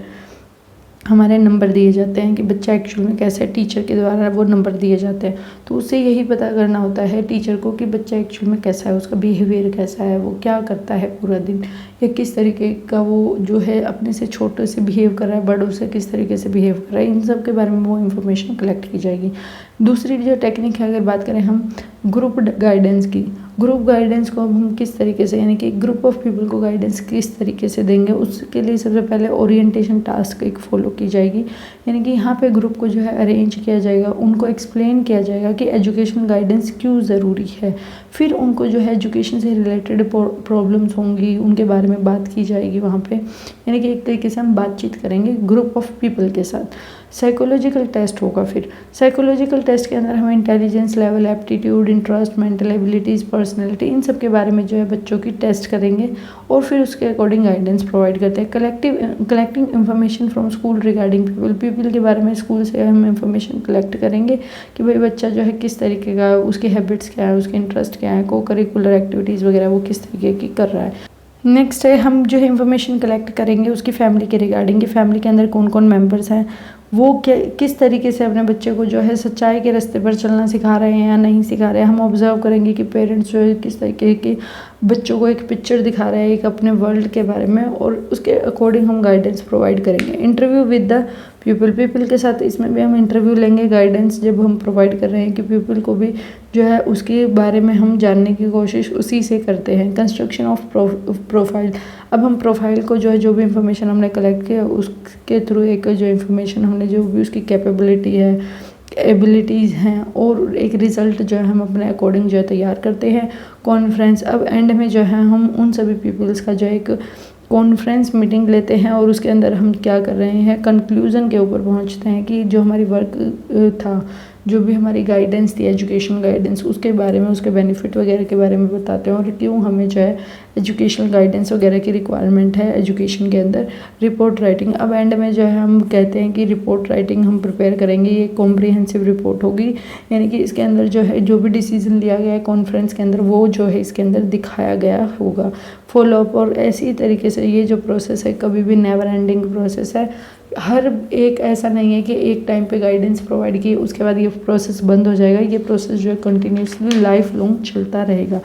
हमारे नंबर दिए जाते हैं कि बच्चा एक्चुअल में कैसा है, टीचर के द्वारा वो नंबर दिए जाते हैं, तो उससे यही पता करना होता है टीचर को कि बच्चा एक्चुअल में कैसा है, उसका बिहेवियर कैसा है, वो क्या करता है पूरा दिन, या किस तरीके का वो जो है अपने से छोटे से बिहेव कर रहा है, बड़ों से किस तरीके से बिहेव कर रहा है, इन सब के बारे में वो इन्फॉर्मेशन कलेक्ट की जाएगी। दूसरी जो टेक्निक है, अगर बात करें हम ग्रुप गाइडेंस की, ग्रुप गाइडेंस को अब हम किस तरीके से, यानी कि ग्रुप ऑफ पीपल को गाइडेंस किस तरीके से देंगे, उसके लिए सबसे पहले ओरिएंटेशन टास्क एक फॉलो की जाएगी। यानी कि यहाँ पे ग्रुप को जो है अरेंज किया जाएगा, उनको एक्सप्लेन किया जाएगा कि एजुकेशनल गाइडेंस क्यों ज़रूरी है। फिर उनको जो है एजुकेशन से रिलेटेड प्रॉब्लम्स होंगी, उनके बारे में बात की जाएगी वहाँ पे, यानी कि एक तरीके से हम बातचीत करेंगे ग्रुप ऑफ पीपल के साथ। साइकोलॉजिकल टेस्ट होगा, फिर साइकोलॉजिकल टेस्ट के अंदर हम intelligence level, aptitude, interest, mental abilities, personality, इन सब के बारे में जो है बच्चों की टेस्ट करेंगे और फिर उसके अकॉर्डिंग गाइडेंस प्रोवाइड करते हैं। Collecting information from school regarding people के बारे में स्कूल से हम इंफॉर्मेशन कलेक्ट करेंगे कि भाई बच्चा जो है किस तरीके का, उसके हैबिट्स क्या है, उसके इंटरेस्ट क्या है, को करिकुलर एक्टिविटीज़ वगैरह वो किस तरीके की कर रहा है। नेक्स्ट है हम जो है इन्फॉर्मेशन कलेक्ट करेंगे उसकी फैमिली के रिगार्डिंग, कि फैमिली के अंदर कौन कौन मेंबर्स हैं, वो किस तरीके से अपने बच्चे को जो है सच्चाई के रास्ते पर चलना सिखा रहे हैं या नहीं सिखा रहे हैं। हम ऑब्जर्व करेंगे कि पेरेंट्स जो है किस तरीके के बच्चों को एक पिक्चर दिखा रहे हैं एक अपने वर्ल्ड के बारे में, और उसके अकॉर्डिंग हम गाइडेंस प्रोवाइड करेंगे। इंटरव्यू विद द पीपल के साथ इसमें भी हम इंटरव्यू लेंगे। गाइडेंस जब हम प्रोवाइड कर रहे हैं कि पीपल को भी जो है उसके बारे में हम जानने की कोशिश उसी से करते हैं। कंस्ट्रक्शन ऑफ प्रोफाइल, अब हम प्रोफाइल को जो है जो भी इंफॉर्मेशन हमने कलेक्ट किया उसके थ्रू एक जो इंफॉर्मेशन हमने जो भी उसकी कैपेबिलिटी है, एबिलिटीज़ हैं, और एक रिज़ल्ट जो है हम अपने अकॉर्डिंग जो है तैयार करते हैं। कॉन्फ्रेंस, अब एंड में जो है हम उन सभी पीपल्स का जो एक कॉन्फ्रेंस मीटिंग लेते हैं और उसके अंदर हम क्या कर रहे हैं, कंक्लूज़न के ऊपर पहुंचते हैं कि जो हमारी वर्क था, जो भी हमारी गाइडेंस थी, एजुकेशनल गाइडेंस, उसके बारे में, उसके बेनिफिट वगैरह के बारे में बताते हैं और क्यों हमें जो है एजुकेशनल गाइडेंस वगैरह की रिक्वायरमेंट है एजुकेशन के अंदर। रिपोर्ट राइटिंग, अब एंड में जो है हम कहते हैं कि रिपोर्ट राइटिंग हम प्रिपेयर करेंगे, ये कॉम्प्रिहेंसिव रिपोर्ट होगी, यानी कि इसके अंदर जो है जो भी डिसीजन लिया गया है कॉन्फ्रेंस के अंदर वो जो है इसके अंदर दिखाया गया होगा। फॉलोअप, और ऐसी तरीके से ये जो प्रोसेस है कभी भी नेवर एंडिंग प्रोसेस है। हर एक ऐसा नहीं है कि एक टाइम पे गाइडेंस प्रोवाइड की उसके बाद ये प्रोसेस बंद हो जाएगा, ये प्रोसेस जो है कंटिन्यूसली लाइफ लॉन्ग चलता रहेगा।